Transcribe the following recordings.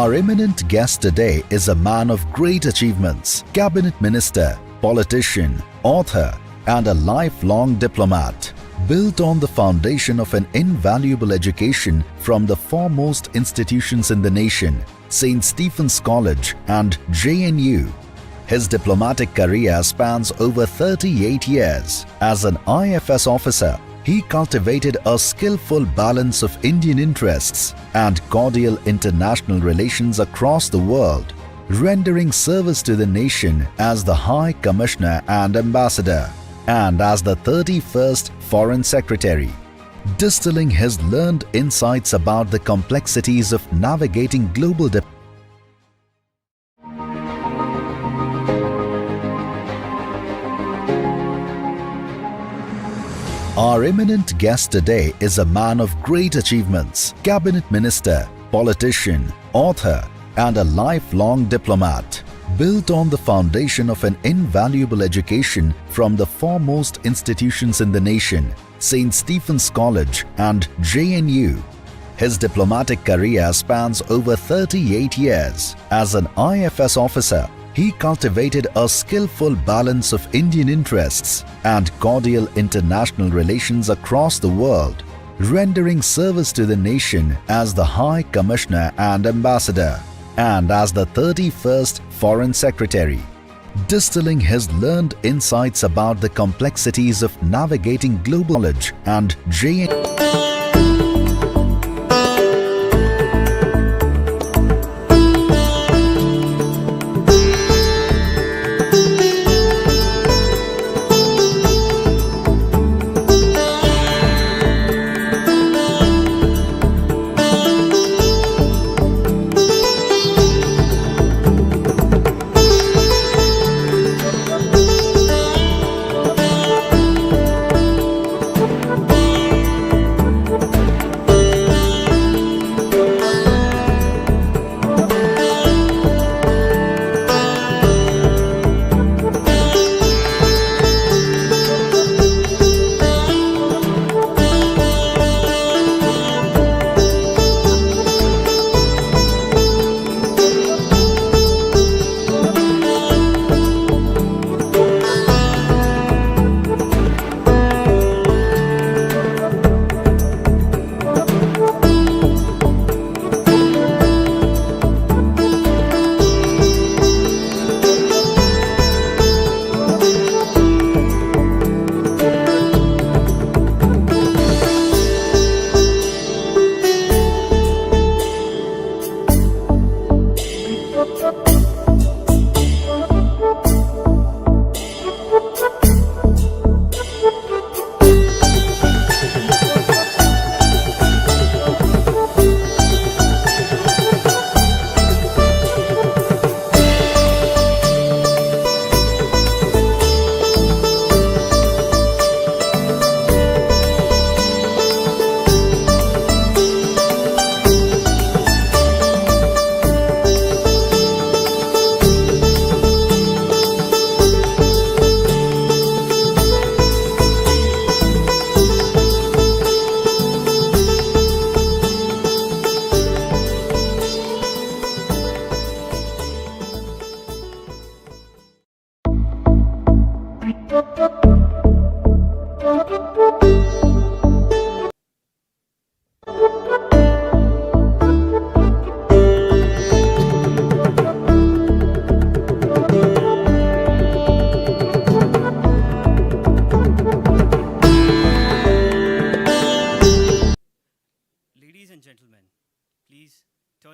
Our eminent guest today is a man of great achievements, cabinet minister, politician, author, and a lifelong diplomat. Built on the foundation of an invaluable education from the foremost institutions in the nation, St. Stephen's College and JNU. His diplomatic career spans over 38 years. As an IFS officer, he cultivated a skillful balance of Indian interests and cordial international relations across the world, rendering service to the nation as the High Commissioner and Ambassador, and as the 31st Foreign Secretary, distilling his learned insights about the complexities of navigating global diplomacy. Our eminent guest today is a man of great achievements, cabinet minister, politician, author, and a lifelong diplomat. Built on the foundation of an invaluable education from the foremost institutions in the nation, St. Stephen's College and JNU. His diplomatic career spans over 38 years. As an IFS officer, he cultivated a skillful balance of Indian interests and cordial international relations across the world, rendering service to the nation as the High Commissioner and Ambassador, and as the 31st Foreign Secretary, distilling his learned insights about the complexities of navigating global knowledge and JNU.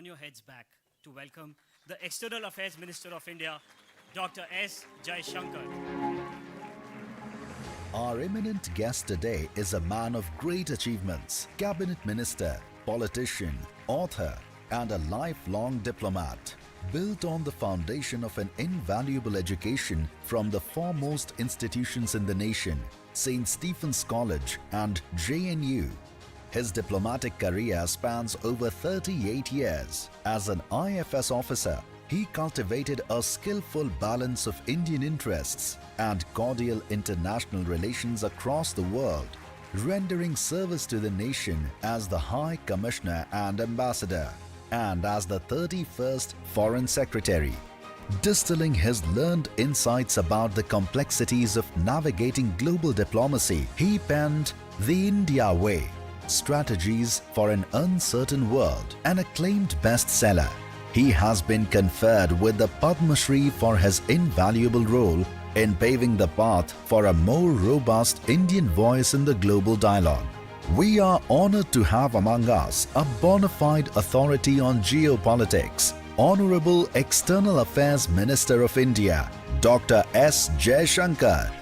turn your heads back to welcome the External Affairs Minister of India, Dr. S. Jaishankar. Our eminent guest today is a man of great achievements, cabinet minister, politician, author, and a lifelong diplomat. Built on the foundation of an invaluable education from the foremost institutions in the nation, St. Stephen's College and JNU. His diplomatic career spans over 38 years. As an IFS officer, he cultivated a skillful balance of Indian interests and cordial international relations across the world, rendering service to the nation as the High Commissioner and Ambassador, and as the 31st Foreign Secretary. Distilling his learned insights about the complexities of navigating global diplomacy, he penned The India Way, Strategies for an Uncertain World, an acclaimed bestseller. He has been conferred with the Padma Shri for his invaluable role in paving the path for a more robust Indian voice in the global dialogue. We are honored to have among us a bona fide authority on geopolitics, Honorable External Affairs Minister of India, Dr. S.Jaishankar.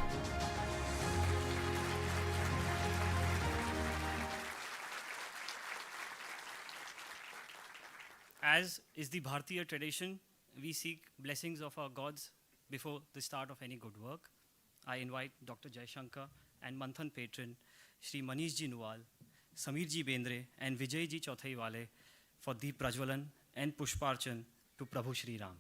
As is the Bharatiya tradition, we seek blessings of our gods before the start of any good work. I invite Dr. Jaishankar and Manthan patron Shri Manish Ji Nuwal, Samir Ji Bendre and Vijay Ji Chauthaiwale for Deep Prajwalan and Pushparchan to Prabhu Shri Ram.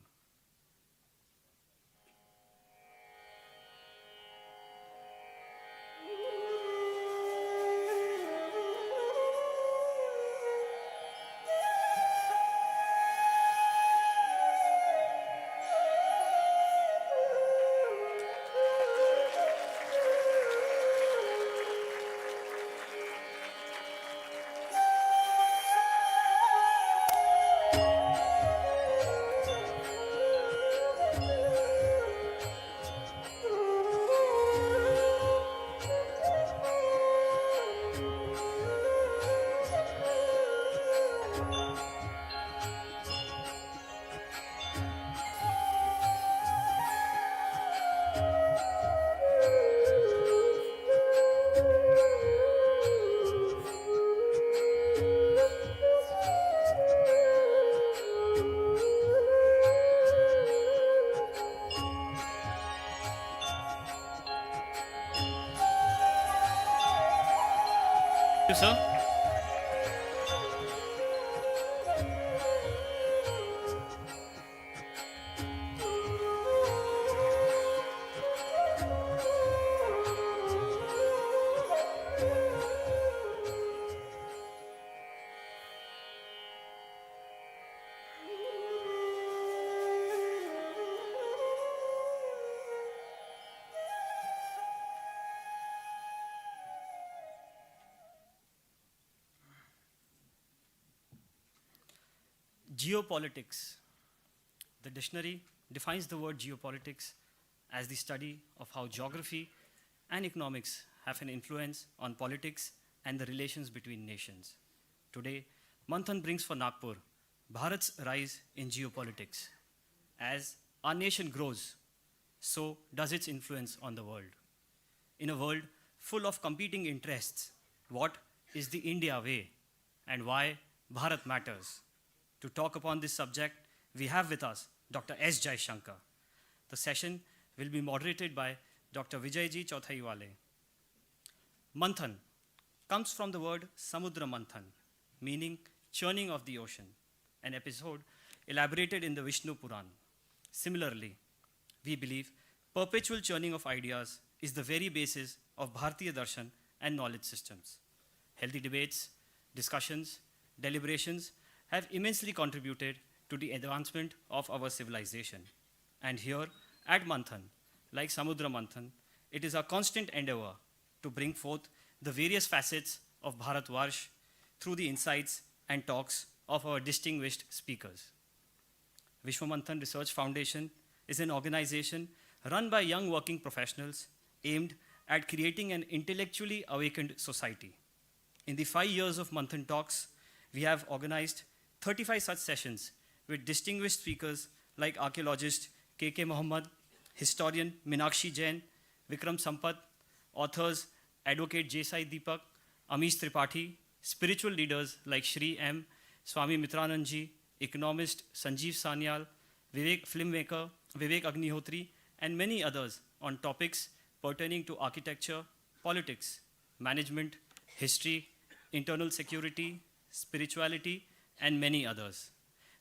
Thank you, sir. Geopolitics. The dictionary defines the word geopolitics as the study of how geography and economics have an influence on politics and the relations between nations. Today, Manthan brings for Nagpur Bharat's rise in geopolitics. As our nation grows, so does its influence on the world. In a world full of competing interests, what is the India way and why Bharat matters? To talk upon this subject, we have with us Dr. S. Jaishankar. The session will be moderated by Dr. Vijay Ji Chauthaiwale. Manthan comes from the word Samudra Manthan, meaning churning of the ocean, an episode elaborated in the Vishnu Puran. Similarly, we believe perpetual churning of ideas is the very basis of Bharatiya Darshan and knowledge systems. Healthy debates, discussions, deliberations have immensely contributed to the advancement of our civilization. And here at Manthan, like Samudra Manthan, it is our constant endeavor to bring forth the various facets of Bharatvarsh through the insights and talks of our distinguished speakers. Vishwa Manthan Research Foundation is an organization run by young working professionals aimed at creating an intellectually awakened society. In the 5 years of Manthan Talks, we have organized 35 such sessions with distinguished speakers like archaeologist K.K. Mohammed, historian Minakshi Jain, Vikram Sampath, authors Advocate J. Sai Deepak, Amish Tripathi, spiritual leaders like Shri M. Swami Mitranandji, economist Sanjeev Sanyal, filmmaker Vivek Agnihotri, and many others on topics pertaining to architecture, politics, management, history, internal security, spirituality, and many others.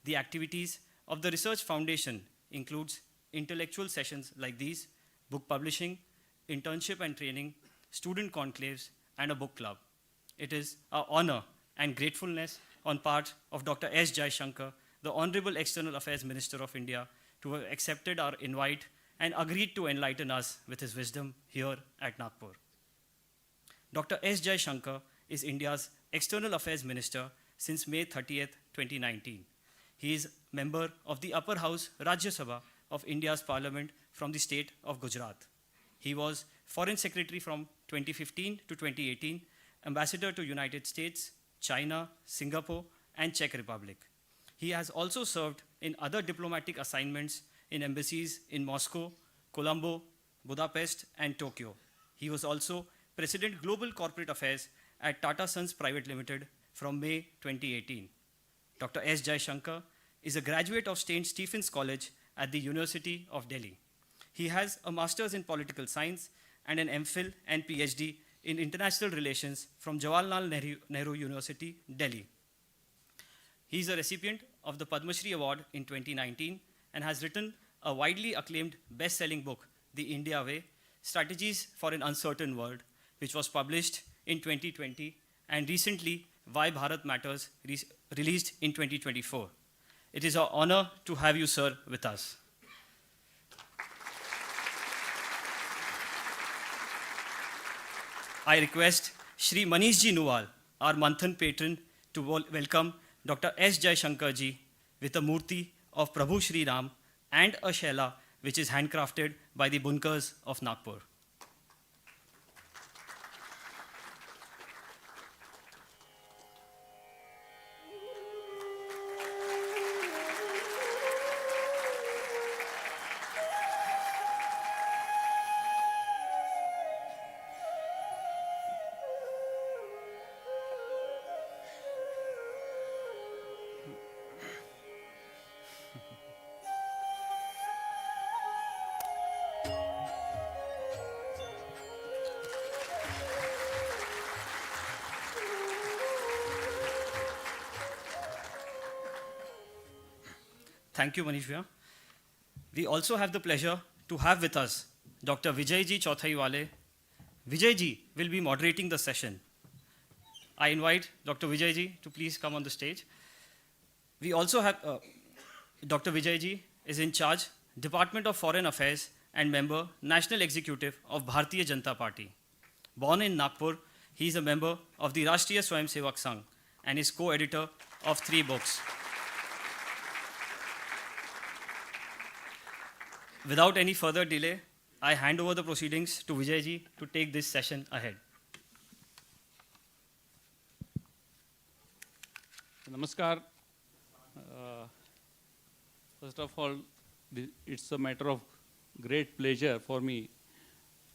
The activities of the Research Foundation includes intellectual sessions like these, book publishing, internship and training, student conclaves, and a book club. It is our honor and gratefulness on part of Dr. S.Jaishankar, the Honorable External Affairs Minister of India, to have accepted our invite and agreed to enlighten us with his wisdom here at Nagpur. Dr. S.Jaishankar is India's External Affairs Minister since May 30th, 2019. He is member of the Upper House Rajya Sabha of India's Parliament from the state of Gujarat. He was Foreign Secretary from 2015 to 2018, Ambassador to United States, China, Singapore, and Czech Republic. He has also served in other diplomatic assignments in embassies in Moscow, Colombo, Budapest, and Tokyo. He was also President Global Corporate Affairs at Tata Sons Private Limited from May 2018. Dr. S. Jaishankar is a graduate of St. Stephen's College at the University of Delhi. He has a Master's in Political Science and an MPhil and PhD in International Relations from Jawaharlal Nehru University, Delhi. He is a recipient of the Padma Shri Award in 2019 and has written a widely acclaimed best-selling book, The India Way, Strategies for an Uncertain World, which was published in 2020, and recently, Why Bharat Matters, released in 2024. It is our honor to have you, sir, with us. I request Shri Manishji Nuwal, our Manthan patron, to welcome Dr. S. Jaishankar ji with a murti of Prabhu Shri Ram and a shela which is handcrafted by the bunkers of Nagpur. Thank you, Manish Bhaiya. We also have the pleasure to have with us Dr. Vijayji Chauthaiwale. Vijayji will be moderating the session. I invite Dr. Vijayji to please come on the stage. We also have Dr. Vijayji is in charge, Department of Foreign Affairs and member, National Executive of Bharatiya Janata Party. Born in Nagpur, he is a member of the Rashtriya Swayamsevak Sangh and is co-editor of 3 books. Without any further delay, I hand over the proceedings to Vijayji to take this session ahead. Namaskar. First of all, it's a matter of great pleasure for me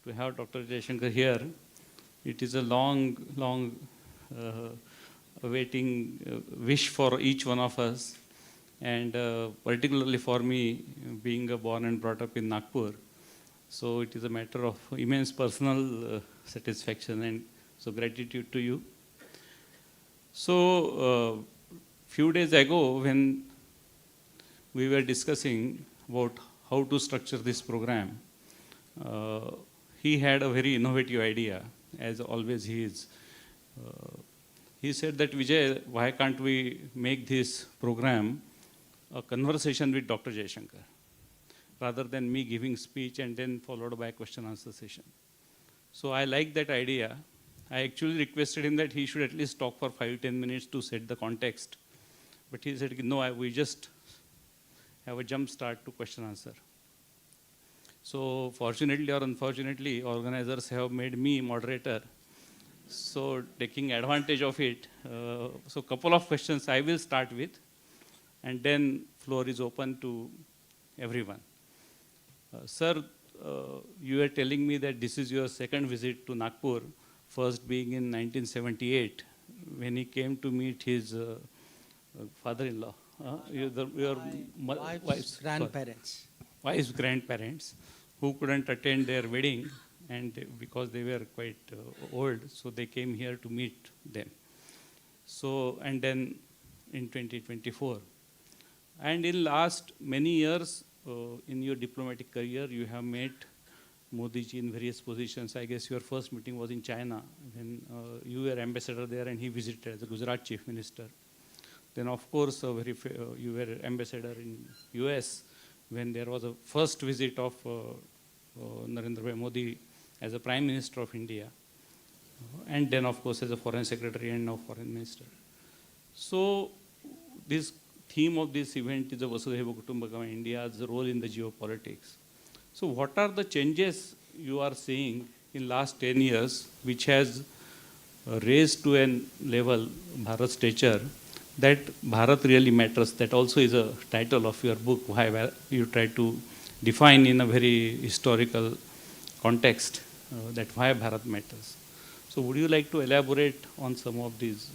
to have Dr. Jaishankar here. It is a long awaiting wish for each one of us, and particularly for me, being born and brought up in Nagpur. So it is a matter of immense personal satisfaction, and so gratitude to you. So few days ago, when we were discussing about how to structure this program, he had a very innovative idea, as always he is. He said that, Vijay, why can't we make this program a conversation with Dr. Jaishankar, rather than me giving speech and then followed by a question-answer session. So I like that idea. I actually requested him that he should at least talk for 5-10 minutes to set the context. But he said, no, we just have a jump start to question-answer. So fortunately or unfortunately, organizers have made me moderator. So taking advantage of it, so a couple of questions I will start with, and then floor is open to everyone. Sir, you were telling me that this is your second visit to Nagpur, first being in 1978, when he came to meet his father-in-law, your Wife's grandparents. wife's grandparents, who couldn't attend their wedding, and because they were quite old, so they came here to meet them. So, and then in 2024. And in last many years, in your diplomatic career, you have met Modi ji in various positions. I guess your first meeting was in China, when you were ambassador there and he visited as a Gujarat chief minister. Then of course, you were ambassador in US, when there was a first visit of Narendra Bhai Modi as a Prime Minister of India. And then of course as a Foreign Secretary and now Foreign Minister. So this theme of this event is the Vasudhaiva Kutumbakam, India's role in the geopolitics. So what are the changes you are seeing in last 10 years, which has raised to a level, Bharat stature, that Bharat really matters? That also is a title of your book, why you try to define in a very historical context that why Bharat matters. So would you like to elaborate on some of these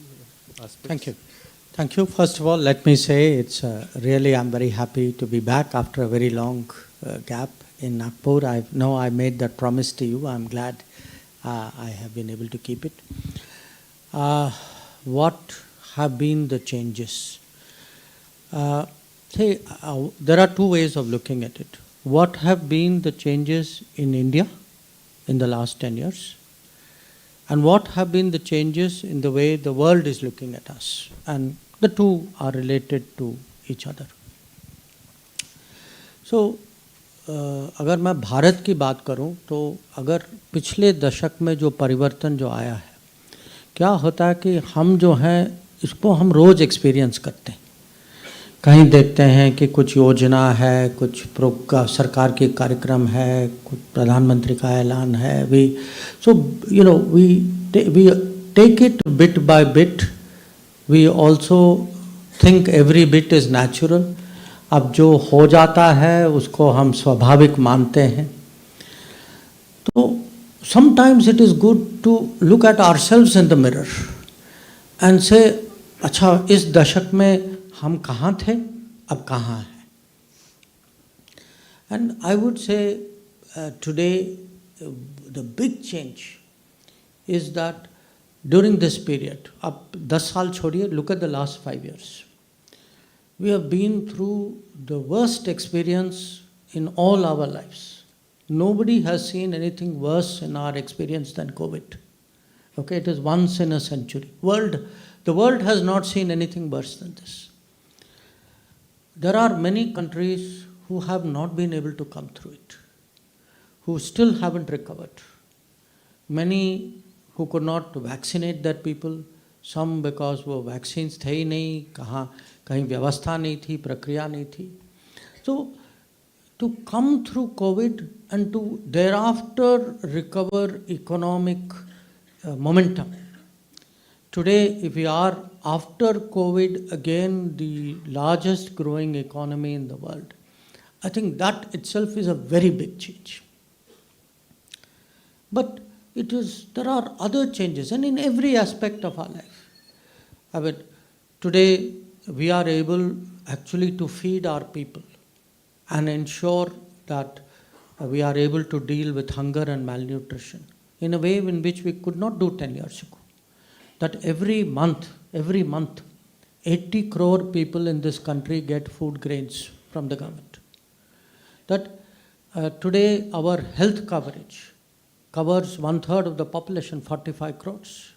aspects? Thank you. Thank you. First of all, let me say it's really, I'm very happy to be back after a very long gap in Nagpur. I know I made that promise to you. I'm glad I have been able to keep it. What have been the changes? There are two ways of looking at it. What have been the changes in India in the last 10 years? And what have been the changes in the way the world is looking at us? And the two are related to each other. So, अगर मैं भारत की बात करूं तो अगर पिछले दशक में जो परिवर्तन जो आया है, क्या होता है कि हम जो हैं इसको हम रोज़ एक्सपीरियंस करते हैं. कहीं देखते हैं कि कुछ योजना है, कुछ सरकार के कार्यक्रम है, कुछ प्रधानमंत्री का ऐलान है. we take it bit by bit. We also think every bit is natural. अब जो हो जाता है उसको हम स्वाभाविक मानते हैं. तो sometimes it is good to look at ourselves in the mirror and say, अच्छा इस दशक में हम कहाँ थे, अब कहाँ हैं. And I would say today the big change is that during this period, अब 10 साल छोड़िए, look at the last 5 years. We have been through the worst experience in all our lives. Nobody has seen anything worse in our experience than COVID. Okay, it is once in a century. The world has not seen anything worse than this. There are many countries who have not been able to come through it, who still haven't recovered. Many who could not vaccinate their people, some because वो vaccines थे ही नहीं, कहीं व्यवस्था नहीं थी, प्रक्रिया नहीं थी. So to come through COVID and to thereafter recover economic momentum. Today, if we are after COVID again the largest growing economy in the world, I think that itself is a very big change. But there are other changes, and in every aspect of our life. I mean, today we are able actually to feed our people and ensure that we are able to deal with hunger and malnutrition in a way in which we could not do 10 years ago. That every month, 80 crore people in this country get food grains from the government. That today our health coverage covers 1/3 of the population, 45 crores.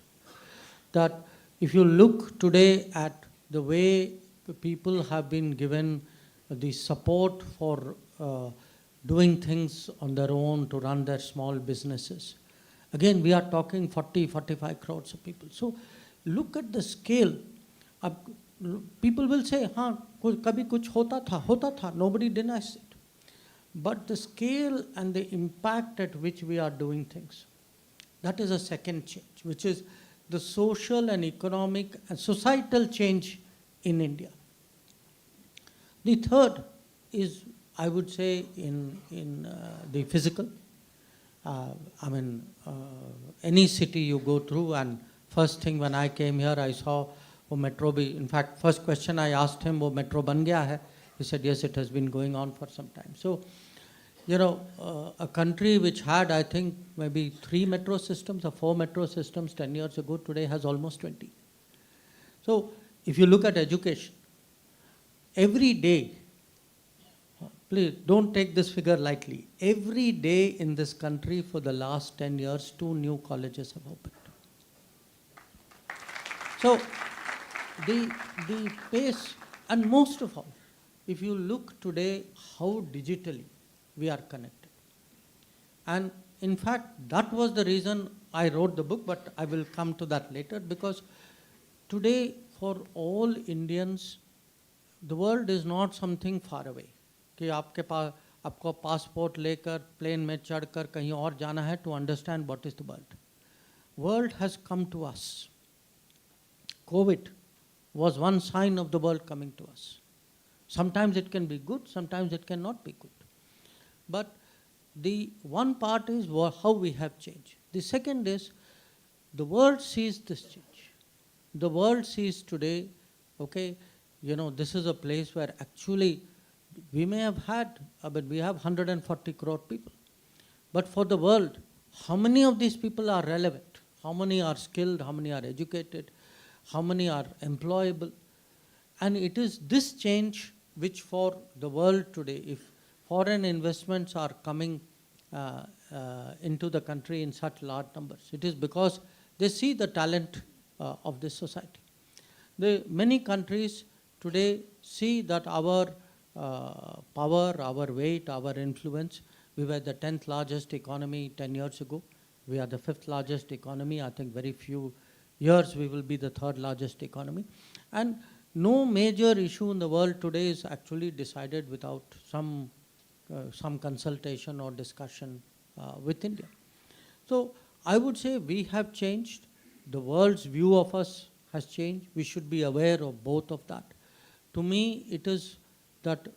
That if you look today at the way people have been given the support for doing things on their own to run their small businesses. Again, we are talking 45 crores of people. So look at the scale. People will say, हाँ, कभी कुछ होता था, nobody denies it. But the scale and the impact at which we are doing things, that is a second change, which is the social and economic and societal change in India. The third is, I would say in the physical. Any city you go through, and first thing when I came here, I saw वो metro भी. In fact, first question I asked him, वो metro बन गया है? He said, yes, it has been going on for some time. So, a country which had, I think, maybe 3 metro systems or 4 metro systems 10 years ago, today has almost 20. So, if you look at education, every day, please don't take this figure lightly, every day in this country for the last 10 years, 2 new colleges have opened. So, the pace, and most of all, if you look today how digitally we are connected. And in fact, that was the reason I wrote the book, but I will come to that later, because today for all Indians, the world is not something far away. कि आपको passport लेकर plane में चढ़कर कहीं और जाना है to understand what is the world. World has come to us. COVID was one sign of the world coming to us. Sometimes it can be good, sometimes it cannot be good. But the one part is how we have changed. The second is the world sees this change. The world sees today, okay, this is a place where actually we may have had, but we have 140 crore people. But for the world, how many of these people are relevant? How many are skilled? How many are educated? How many are employable? And it is this change which for the world today, if foreign investments are coming into the country in such large numbers, it is because they see the talent of this society. Many countries today see that our power, our weight, our influence. We were the 10th largest economy 10 years ago. We are the 5th largest economy. I think very few years we will be the 3rd largest economy. And no major issue in the world today is actually decided without some consultation or discussion with India. So I would say we have changed. The world's view of us has changed. We should be aware of both of that. To me, it is that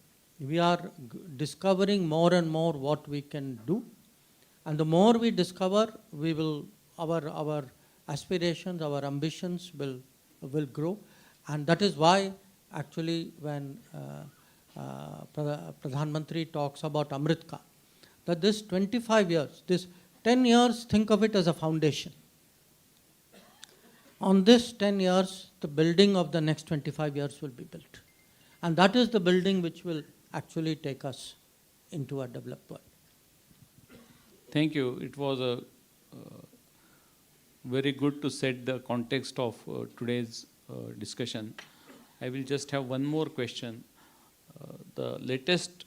we are discovering more and more what we can do. And the more we discover, we will, our aspirations, our ambitions will grow. And that is why actually when Pradhan Mantri talks about Amritka, that this 25 years, this 10 years, think of it as a foundation. On this 10 years, the building of the next 25 years will be built. And that is the building which will actually take us into a developed world. Thank you. It was very good to set the context of today's discussion. I will just have one more question. The latest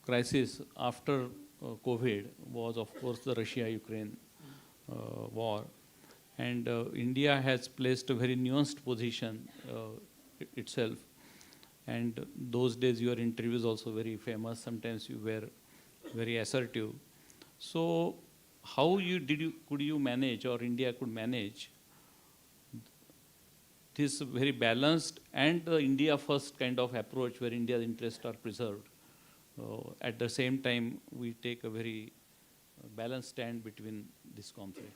crisis after COVID was, of course, the Russia-Ukraine war. And India has placed a very nuanced position itself. And those days your interviews also very famous. Sometimes you were very assertive. So how could you manage, or India could manage this very balanced and the India first kind of approach where India's interests are preserved? At the same time, we take a very balanced stand between this conflict.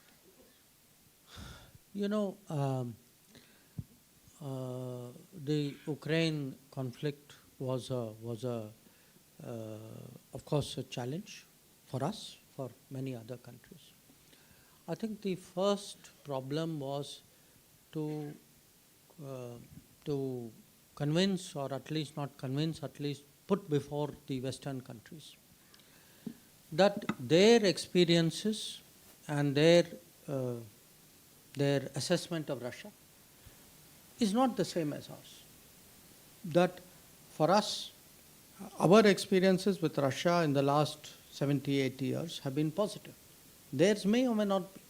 The Ukraine conflict was of course, a challenge for us, for many other countries. I think the first problem was to convince, or at least not convince, at least put before the Western countries that their experiences and their assessment of Russia is not the same as ours. That for us, our experiences with Russia in the last 70, 80 years have been positive. Theirs may or may not be.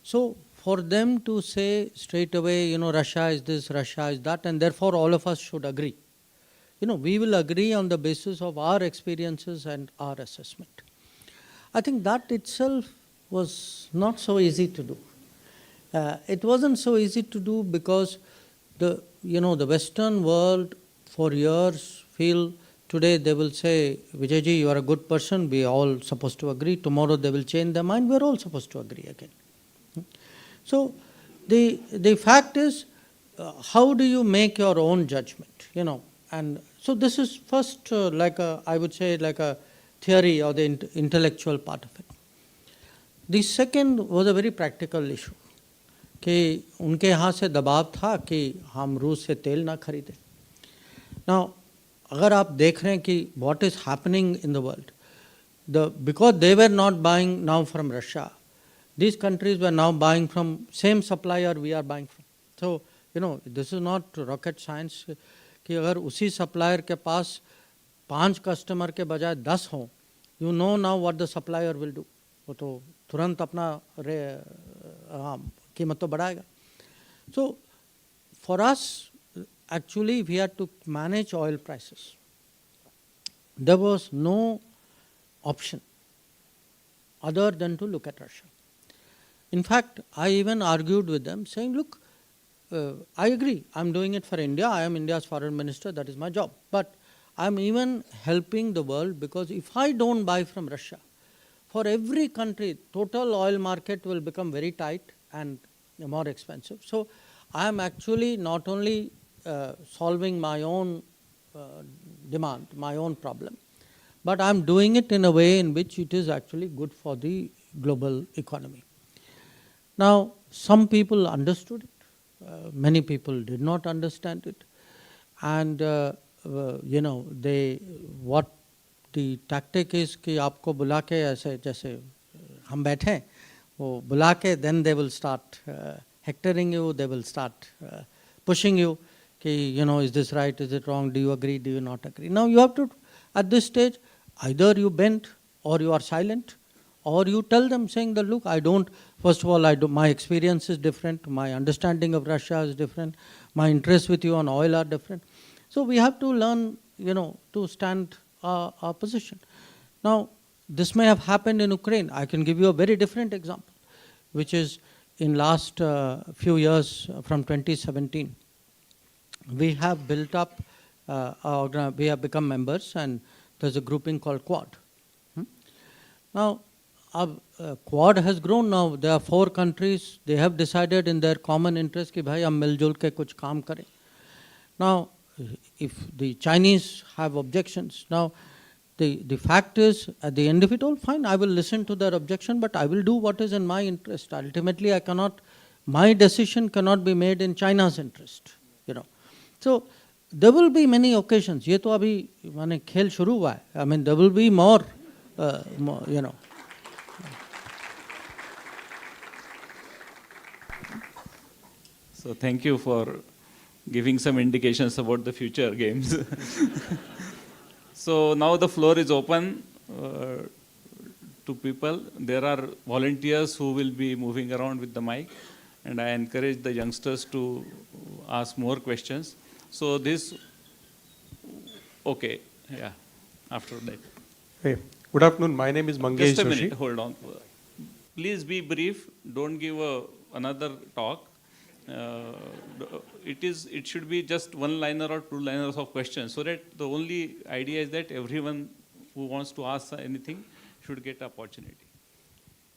So for them to say straight away, Russia is this, Russia is that, and therefore all of us should agree. We will agree on the basis of our experiences and our assessment. I think that itself was not so easy to do. It wasn't so easy to do because the Western world for years feel today they will say, Vijayji, you are a good person, we are all supposed to agree. Tomorrow they will change their mind, we are all supposed to agree again. So the fact is, how do you make your own judgment, And so this is first I would say like a theory or the intellectual part of it. The second was a very practical issue. कि उनके यहाँ से दबाव था कि हम रूस से तेल ना खरीदें. Now, अगर आप देख रहे हैं कि what is happening in the world, because they were not buying now from Russia, these countries were now buying from same supplier we are buying from. So, this is not rocket science कि अगर उसी supplier के पास 5 customer के बजाय 10 हों, you know now what the supplier will do. वो तो तुरंत अपना कीमत तो बढ़ाएगा. So, for us, actually we had to manage oil prices. There was no option other than to look at Russia. In fact, I even argued with them saying, look, I agree, I'm doing it for India, I am India's foreign minister, that is my job. But I'm even helping the world because if I don't buy from Russia, for every country, total oil market will become very tight and more expensive. So I am actually not only solving my own demand, my own problem, but I am doing it in a way in which it is actually good for the global economy. Now, some people understood it, many people did not understand it, and what the tactic is कि आपको बुला के ऐसे जैसे हम बैठे हैं, वो बुला के then they will start hectoring you, they will start pushing you कि is this right, is it wrong, do you agree, do you not agree. Now you have to, at this stage, either you bend or you are silent, or you tell them saying that look, I don't, first of all, my experience is different, my understanding of Russia is different, my interests with you on oil are different. So we have to learn, to stand our position. Now, this may have happened in Ukraine. I can give you a very different example, which is in last few years from 2017. We have built up, we have become members, and there's a grouping called Quad. Now, Quad has grown now. There are 4 countries. They have decided in their common interest कि भाई हम मिलजुल के कुछ काम करें. Now, if the Chinese have objections, now the fact is, at the end of it all, fine, I will listen to their objection, but I will do what is in my interest. Ultimately, my decision cannot be made in China's interest, So, there will be many occasions. ये तो अभी माने खेल शुरू हुआ है. I mean, there will be more, So thank you for giving some indications about the future games. So now the floor is open to people. There are volunteers who will be moving around with the mic, and I encourage the youngsters to ask more questions. So okay, yeah, after that. Hey, good afternoon. My name is Mangesh Just a Joshi. minute, hold on. Please be brief. Don't give another talk. It should be just one-liner or two-liners of questions, so that the only idea is that everyone who wants to ask anything should get opportunity.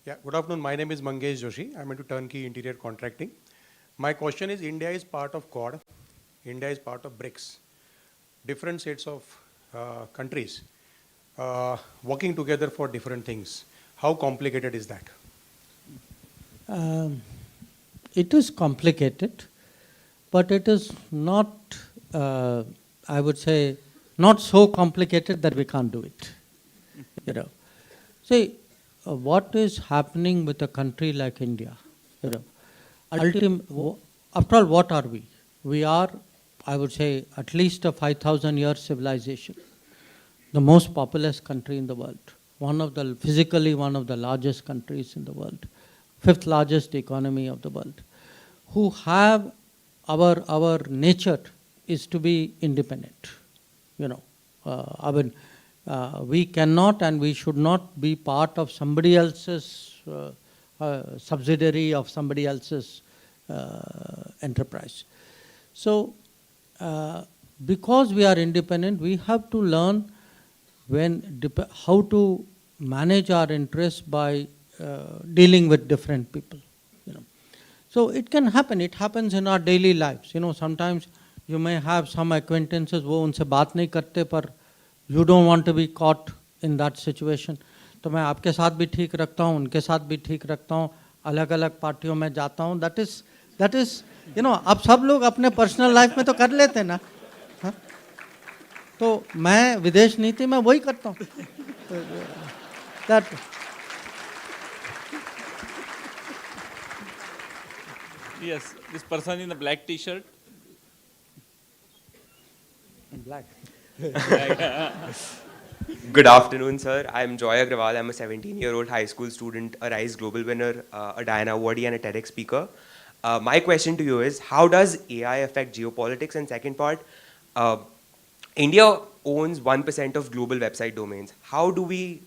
Yeah, good afternoon. My name is Mangesh Joshi. I'm into turnkey interior contracting. My question is, India is part of Quad. India is part of BRICS. Different sets of countries working together for different things. How complicated is that? It is complicated, but it is not, I would say, not so complicated that we can't do it. See, what is happening with a country like India? After all, what are we? We are, I would say, at least a 5,000-year civilization, the most populous country in the world, physically one of the largest countries in the world, 5th largest economy of the world, who have our nature is to be independent. We cannot and we should not be part of somebody else's subsidiary of somebody else's enterprise. So because we are independent, we have to learn how to manage our interests by dealing with different people. You know. So it can happen. It happens in our daily lives. You know, sometimes you may have some acquaintances, वो उनसे बात नहीं करते, पर you don't want to be caught in that situation. तो मैं आपके साथ भी ठीक रखता हूँ, उनके साथ भी ठीक रखता हूँ, अलग अलग पार्टियों में जाता हूँ. That is, you know, अब सब लोग अपने पर्सनल लाइफ में तो कर लेते हैं ना. हाँ? तो मैं विदेश नीति में वही करता हूँ. That. Yes, this person in the black T-shirt. Black. Good afternoon, sir. I'm Joy Agrawal. I'm a 17-year-old high school student, a RISE Global winner, a Diana Awardee, and a TEDx speaker. My question to you is, how does AI affect geopolitics? And second part, India owns 1% of global website domains. How do we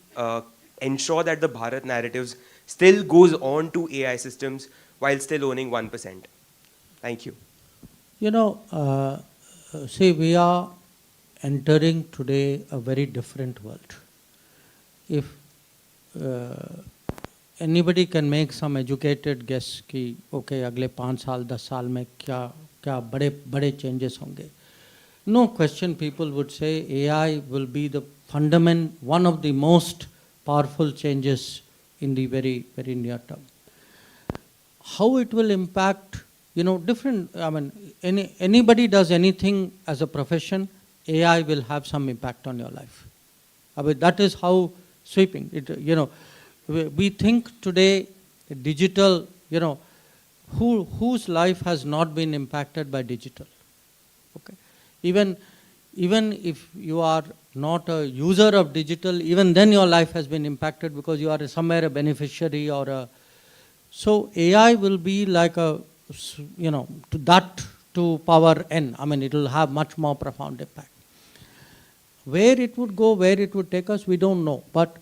ensure that the Bharat narratives still goes on to AI systems while still owning 1%? Thank you. You know, see, we are entering today a very different world. If anybody can make some educated guess कि okay अगले 5 साल 10 साल में क्या बड़े changes होंगे, no question people would say AI will be one of the most powerful changes in the very near term. How it will impact, you know, different. I mean, anybody does anything as a profession, AI will have some impact on your life. I mean, that is how sweeping it. You know, we think today digital. You know, whose life has not been impacted by digital? Okay, even if you are not a user of digital, even then your life has been impacted because you are somewhere a beneficiary or a. So AI will be like a, you know, to power n. I mean, it will have much more profound impact. Where it would go, where it would take us, we don't know. But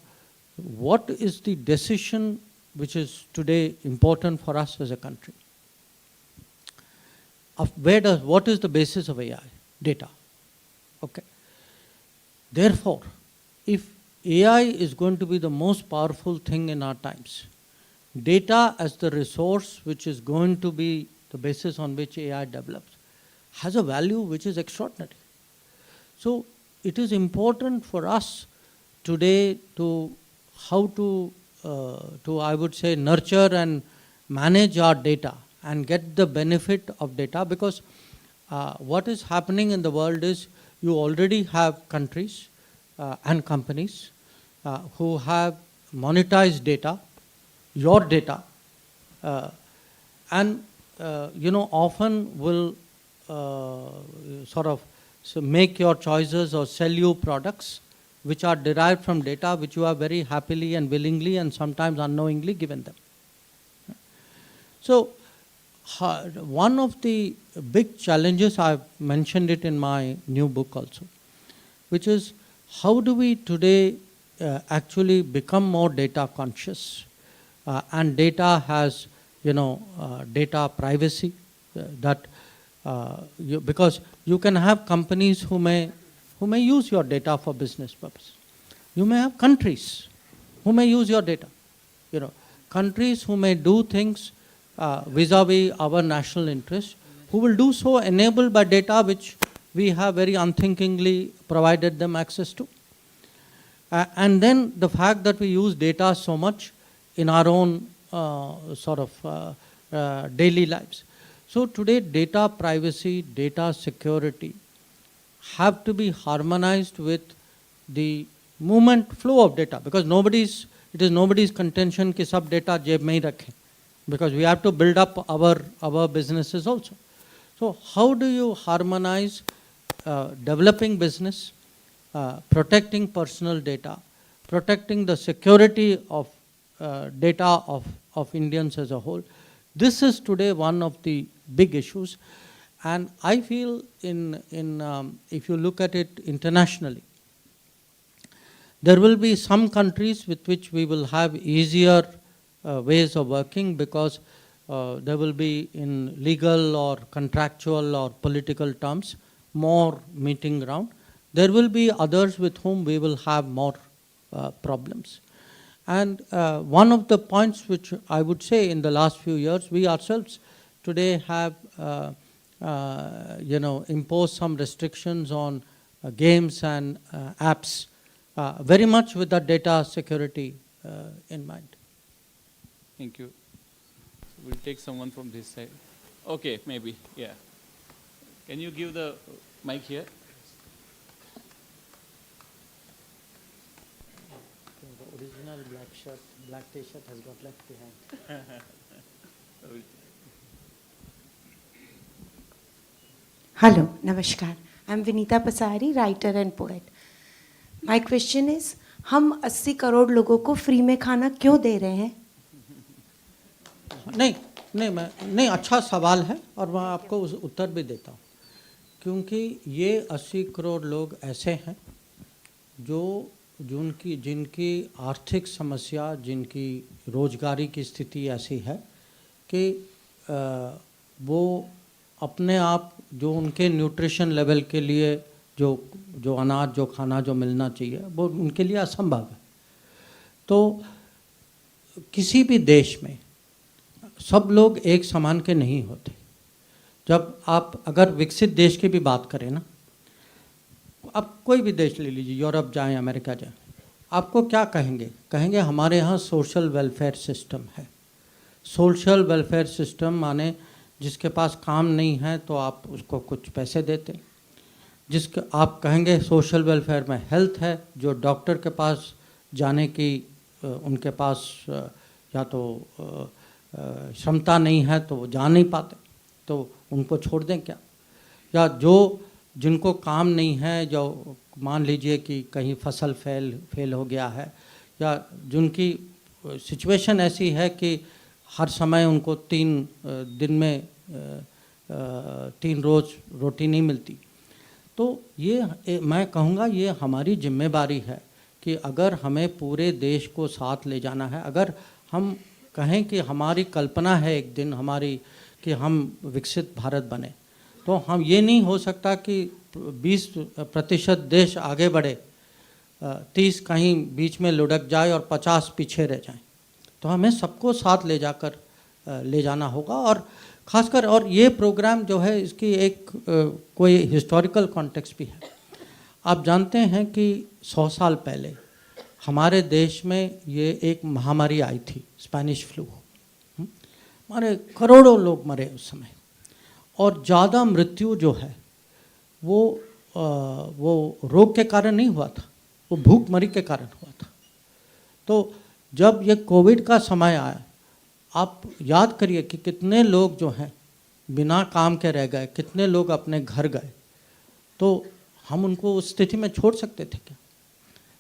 what is the decision which is today important for us as a country? What is the basis of AI? Data. Okay. Therefore, if AI is going to be the most powerful thing in our times, data as the resource which is going to be the basis on which AI develops has a value which is extraordinary. So it is important for us today to I would say nurture and manage our data and get the benefit of data, because what is happening in the world is you already have countries and companies who have monetized data, your data, and you know, often will sort of make your choices or sell you products which are derived from data which you have very happily and willingly and sometimes unknowingly given them. So one of the big challenges, I've mentioned it in my new book also, which is how do we today actually become more data conscious? And data has, you know, data privacy, because you can have companies who may use your data for business purpose. You may have countries who may use your data. You know, countries who may do things vis-a-vis our national interest, who will do so enabled by data which we have very unthinkingly provided them access to. And then the fact that we use data so much in our own sort of daily lives. So today data privacy, data security have to be harmonized with the movement flow of data, because it is nobody's contention कि सब data जेब में ही रखें, because we have to build up our businesses also. So how do you harmonize developing business, protecting personal data, protecting the security of data of Indians as a whole? This is today one of the big issues, and I feel if you look at it internationally, there will be some countries with which we will have easier ways of working, because there will be in legal or contractual or political terms more meeting ground. There will be others with whom we will have more problems. And one of the points which I would say in the last few years, we ourselves today have imposed some restrictions on games and apps, very much with the data security in mind. Thank you. We'll take someone from this side. Okay, maybe, yeah. Can you give the mic here? The original black t-shirt has got left behind. Hello, Namaskar. I'm Vinita Pasari, writer and poet. My question is, हम 80 करोड़ लोगों को free में खाना क्यों दे रहे हैं? नहीं, अच्छा सवाल है और मैं आपको उस उत्तर भी देता हूँ. क्योंकि ये 80 करोड़ लोग ऐसे हैं जिनकी आर्थिक समस्या, जिनकी रोजगारी की स्थिति ऐसी है कि वो अपने आप जो उनके न्यूट्रिशन लेवल के लिए जो अनाज, जो खाना जो मिलना चाहिए, वो उनके लिए असंभव है. तो किसी भी देश में सब लोग एक समान के नहीं होते. जब आप अगर विकसित देश की भी बात करें ना, आप कोई भी देश ले लीजिए, यूरोप जाएं, अमेरिका जाएं, आपको क्या कहेंगे हमारे यहाँ सोशल वेलफेयर सिस्टम है. सोशल वेलफेयर सिस्टम माने जिसके पास काम नहीं है तो आप उसको कुछ पैसे देते. जिसके आप कहेंगे सोशल वेलफेयर में हेल्थ है, जो डॉक्टर के पास जाने की उनके पास या तो क्षमता नहीं है तो वो जा नहीं पाते, तो उनको छोड़ दें क्या. या जिनको काम नहीं है, जो मान लीजिए कि कहीं फसल फेल हो गया है, या जिनकी सिचुएशन ऐसी है कि हर समय उनको 3 दिन में 3 रोज़ रोटी नहीं मिलती. तो ये मैं कहूँगा ये हमारी जिम्मेदारी है कि अगर हमें पूरे देश को साथ ले जाना है, अगर हम कहें कि हमारी कल्पना है एक दिन हमारी कि हम विकसित भारत बने, तो हम ये नहीं हो सकता कि 20% देश आगे बढ़े, 30 कहीं बीच में लुढ़क जाए और 50 पीछे रह जाएं. तो हमें सबको साथ ले जाकर ले जाना होगा. और ख़ासकर और ये प्रोग्राम जो है इसकी एक कोई हिस्टोरिकल कॉन्टेक्स्ट भी है. आप जानते हैं कि 100 साल पहले हमारे देश में ये एक महामारी आई थी, स्पेनिश फ्लू. हमारे करोड़ों लोग मरे उस समय, और ज़्यादा मृत्यु जो है वो रोग के कारण नहीं हुआ था, वो भूखमरी के कारण हुआ था. तो जब ये कोविड का समय आया, आप याद करिए कि कितने लोग जो हैं बिना काम के रह गए, कितने लोग अपने घर गए. तो हम उनको उस स्थिति में छोड़ सकते थे क्या?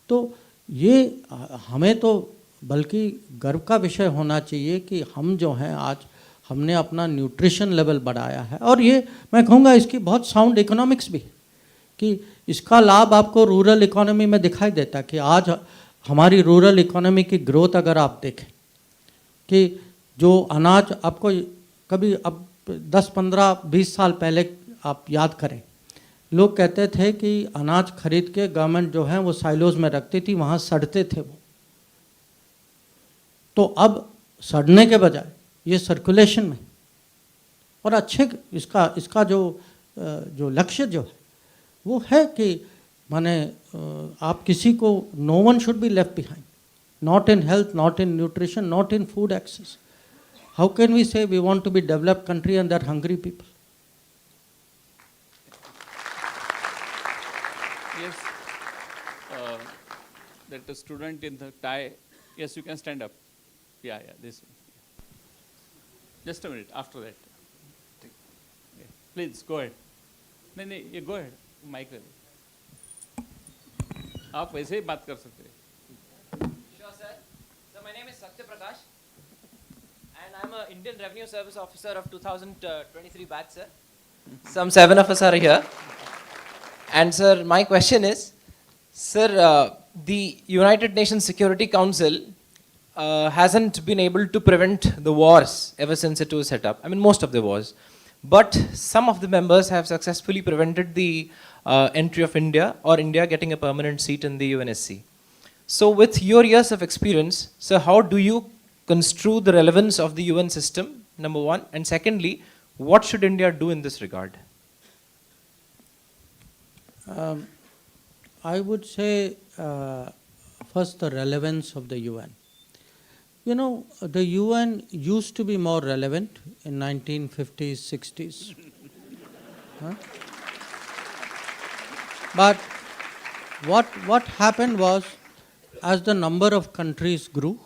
तो ये हमें तो बल्कि गर्व का विषय होना चाहिए कि हम जो हैं आज हमने अपना न्यूट्रिशन लेवल बढ़ाया है. और ये मैं कहूँगा इसकी बहुत साउंड इकोनॉमिक्स भी है कि इसका लाभ आपको रूरल इकोनॉमी में दिखाई देता है. कि आज हमारी रूरल इकोनॉमी की ग्रोथ अगर आप देखें कि जो अनाज आपको कभी अब 10, 15, 20 साल पहले आप याद करें, लोग कहते थे कि अनाज खरीद के गवर्नमेंट जो है वो साइलोज में रखती थी, वहाँ सड़ते थे वो. तो अब सड़ने के बजाय ये सर्कुलेशन में, और अच्छे इसका जो लक्ष्य जो है वो है कि माने आप किसी को, no one should be left behind, not in health, not in nutrition, not in food access. How can we say we want to be developed country and there hungry people? Yes, that the student in the tie. Yes, you can stand up. Yeah, this one. Just a minute. After that, yeah. Please go ahead. नहीं, ये go ahead. Mic ले लो. आप वैसे ही बात कर सकते हैं. Sure, sir. So my name is Satya Prakash, and I'm an Indian Revenue Service Officer of 2023 batch, sir. Some 7 of us are here. And sir, my question is, sir, the United Nations Security Council hasn't been able to prevent the wars ever since it was set up. I mean, most of the wars. but some of the members have successfully prevented the entry of India or India getting a permanent seat in the UNSC. So with your years of experience, sir, how do you construe the relevance of the UN system, number one, and secondly, what should India do in this regard? I would say first the relevance of the UN. You know, the UN used to be more relevant in 1950s, 60s. Huh? But what happened was, as the number of countries grew,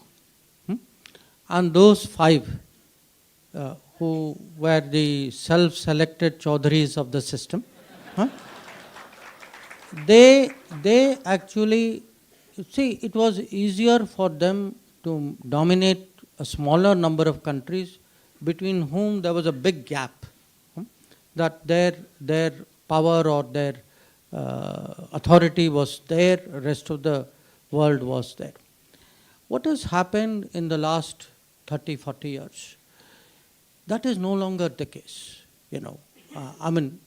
and those 5 who were the self-selected chaudharis of the system, they actually, see, it was easier for them to dominate a smaller number of countries between whom there was a big gap, that their power or their authority was there, rest of the world was there. What has happened in the last 30, 40 years? That is no longer the case. You know, I'm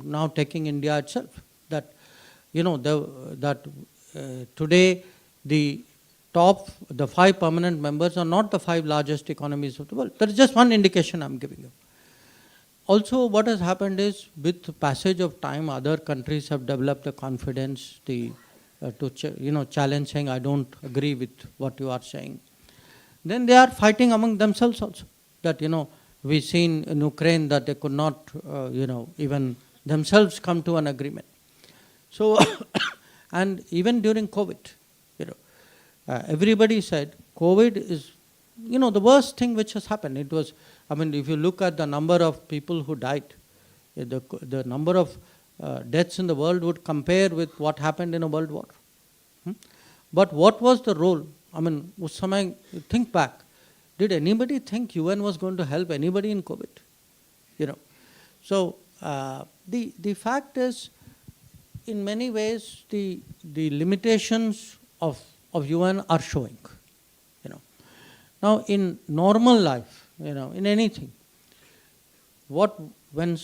now taking India itself. That, you know, today the 5 permanent members are not the 5 largest economies of the world. That is just one indication I'm giving you. Also, what has happened is, with the passage of time, other countries have developed the confidence to challenge, saying, I don't agree with what you are saying. Then they are fighting among themselves also. That, you know, we've seen in Ukraine that they could not, even themselves come to an agreement. So, and even during COVID, everybody said COVID is, the worst thing which has happened. It was, if you look at the number of people who died, the number of deaths in the world would compare with what happened in a world war. But what was the role? Us samay, think back. Did anybody think UN was going to help anybody in COVID? So the fact is, in many ways, the limitations of UN are showing. Now, in normal life, in anything, when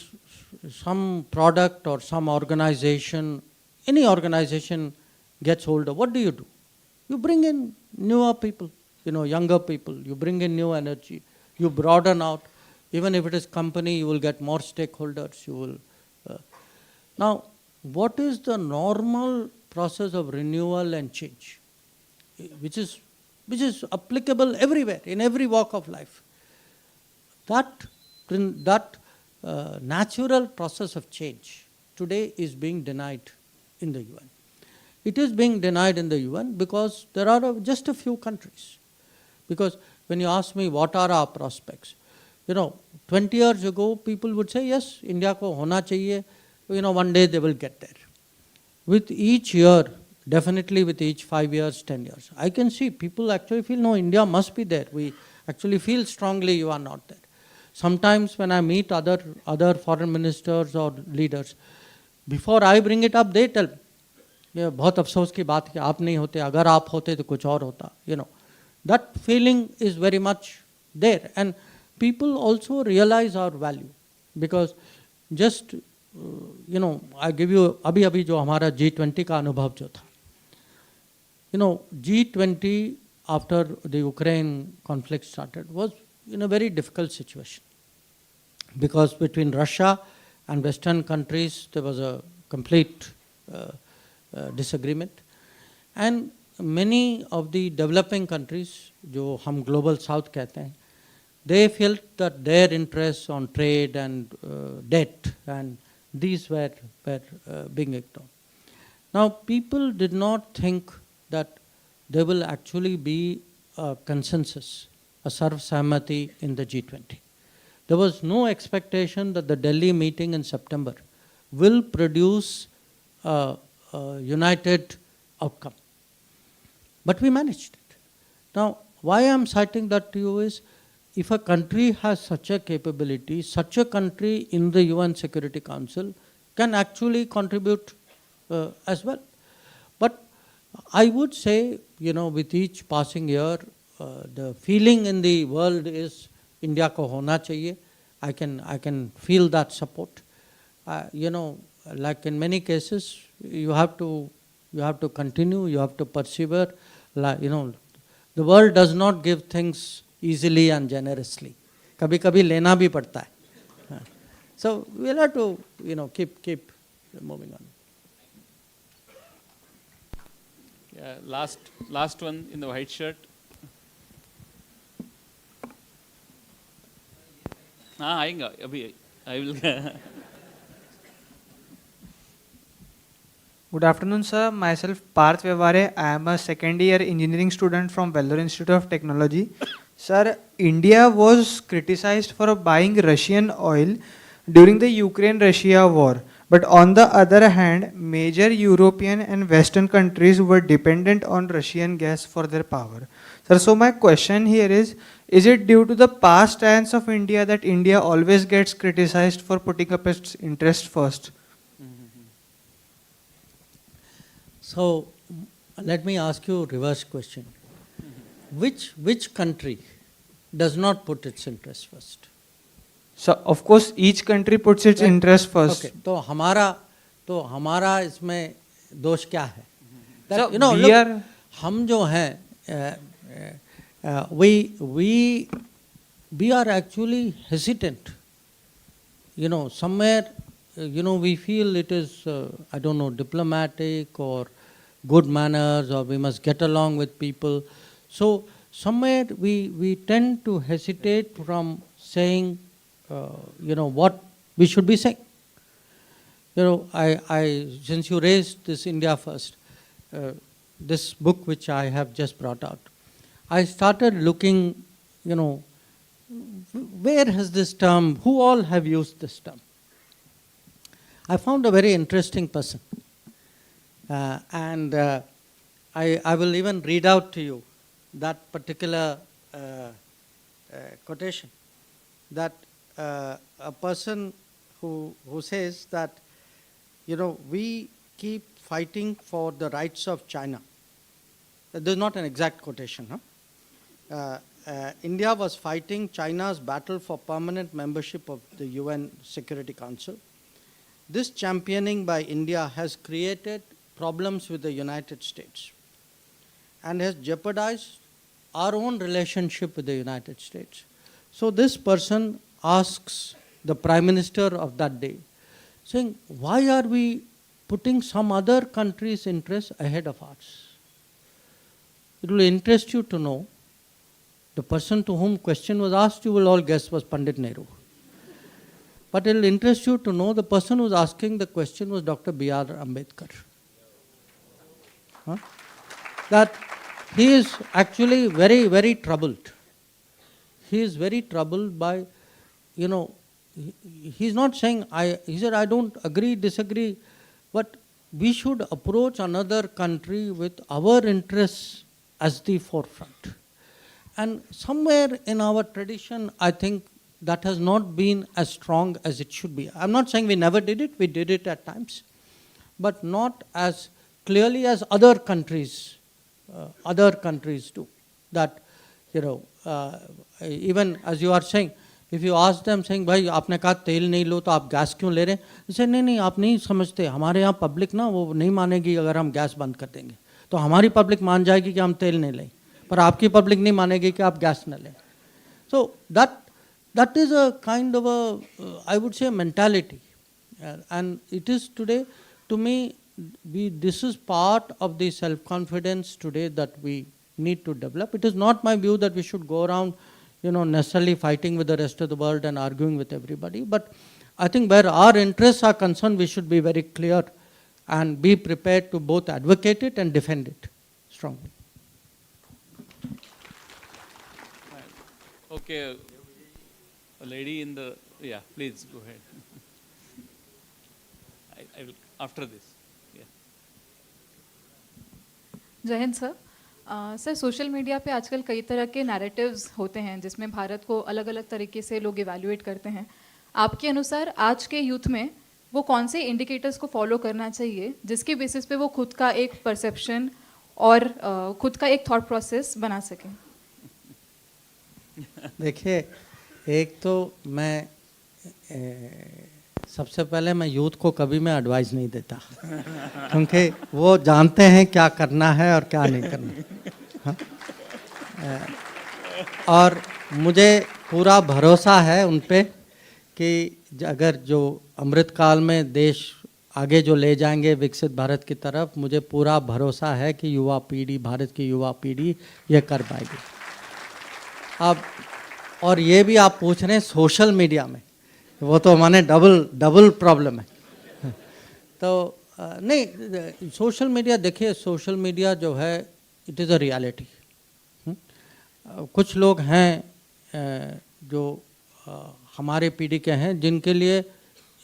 some product or some organization, any organization gets older, what do? You bring in newer people, younger people. You bring in new energy. You broaden out. Even if it is company, you will get more stakeholders. You will. Now, what is the normal process of renewal and change, which is applicable everywhere, in every walk of life? That natural process of change today is being denied in the UN. It is being denied in the UN because there are just a few countries. Because when you ask me what are our prospects, 20 years ago people would say, yes, India ko hona chahiye, one day they will get there. With each year, definitely with each 5 years, 10 years, I can see people actually feel, no, India must be there. We actually feel strongly you are not there. Sometimes when I meet other foreign ministers or leaders, before I bring it up, they tell me, ये बहुत अफसोस की बात है कि आप नहीं होते, अगर आप होते तो कुछ और होता. That feeling is very much there, and people also realize our value, because just I give you अभी जो हमारा G20 का अनुभव जो था, G20 after the Ukraine conflict started was in a very difficult situation, because between Russia and Western countries there was a complete disagreement, and many of the developing countries, जो हम global south कहते हैं, they felt that their interests on trade and debt and these were being ignored. Now, people did not think that there will actually be a consensus, a sarv sahmati in the G20. There was no expectation that the Delhi meeting in September will produce a united outcome. But we managed it. Now, why I am citing that to you is, if a country has such a capability, such a country in the UN Security Council can actually contribute as well. But I would say, with each passing year, the feeling in the world is India ko hona chahiye. I can feel that support. Like in many cases, you have to continue, you have to persevere. The world does not give things easily and generously. कभी कभी लेना भी पड़ता है. So we'll have to keep moving on. Yeah, last one in the white shirt. आएगा अभी. I will. Good afternoon, sir. Myself, Parth Vyavare. I am a second year engineering student from Vellore Institute of Technology. Sir, India was criticized for buying Russian oil during the Ukraine-Russia war. But on the other hand, major European and Western countries were dependent on Russian gas for their power. Sir, so my question here is it due to the past stance of India that India always gets criticized for putting up its interest first? So let me ask you a reverse question. Which country does not put its interest first? So of course each country puts its interest first. Okay. तो हमारा इसमें दोष क्या है? So look, हम जो हैं we are actually hesitant. Somewhere we feel it is I don't know, diplomatic or good manners, or we must get along with people. So somewhere we tend to hesitate from saying what we should be saying. I since you raised this India First, this book which I have just brought out, I started looking, where has this term, who all have used this term? I found a very interesting person. And I will even read out to you that particular quotation. That a person who says that, we keep fighting for the rights of China. This is not an exact quotation. India was fighting China's battle for permanent membership of the UN Security Council. This championing by India has created problems with the United States and has jeopardized our own relationship with the United States. So this person asks the Prime Minister of that day, saying, why are we putting some other country's interests ahead of ours? It will interest you to know, the person to whom question was asked, you will all guess was Pandit Nehru. But it will interest you to know the person who was asking the question was Dr. B.R. Ambedkar. That he is actually very, very troubled. He is very troubled by, he's not saying, he said, I don't agree, disagree, but we should approach another country with our interests as the forefront. And somewhere in our tradition, I think that has not been as strong as it should be. I'm not saying we never did it, we did it at times, but not as clearly as other countries do. That, even as you are saying, if you ask them saying, भाई आपने कहा तेल नहीं लो तो आप gas क्यों ले रहे हैं? इसे नहीं आप नहीं समझते, हमारे यहाँ पब्लिक ना वो नहीं मानेगी अगर हम गैस बंद कर देंगे, तो हमारी पब्लिक मान जाएगी कि हम तेल नहीं लें, पर आपकी पब्लिक नहीं मानेगी कि आप गैस न लें. So that is a kind of a, I would say, a mentality. And it is today, to me, this is part of the self-confidence today that we need to develop. It is not my view that we should go around, necessarily fighting with the rest of the world and arguing with everybody. But I think where our interests are concerned, we should be very clear and be prepared to both advocate it and defend it strongly. Okay, a lady in the, yeah, please go ahead. I will, after this. Yeah. जय Hind sir. Sir social media पे आजकल कई तरह के narratives होते हैं जिसमें भारत को अलग अलग तरीके से लोग इवैल्यूएट करते हैं. आपके अनुसार आज के यूथ में वो कौन से इंडिकेटर्स को फॉलो करना चाहिए जिसके बेसिस पे वो खुद का एक परसेप्शन और खुद का एक थॉट प्रोसेस बना सकें? देखिए, एक तो मैं सबसे पहले मैं यूथ को कभी मैं एडवाइस नहीं देता क्योंकि वो जानते हैं क्या करना है और क्या नहीं करना। हाँ? और मुझे पूरा भरोसा है उन पे कि अगर जो अमृतकाल में देश आगे जो ले जाएंगे विकसित भारत की तरफ, मुझे पूरा भरोसा है कि युवा पीढ़ी, भारत की युवा पीढ़ी ये कर पाएगी। अब और ये भी आप पूछ रहे हैं सोशल मीडिया में, वो तो माने डबल प्रॉब्लम है। तो नहीं, सोशल मीडिया देखिए, सोशल मीडिया जो है इट इज़ अ रियलिटी। कुछ लोग हैं जो हमारे पीढ़ी के हैं जिनके लिए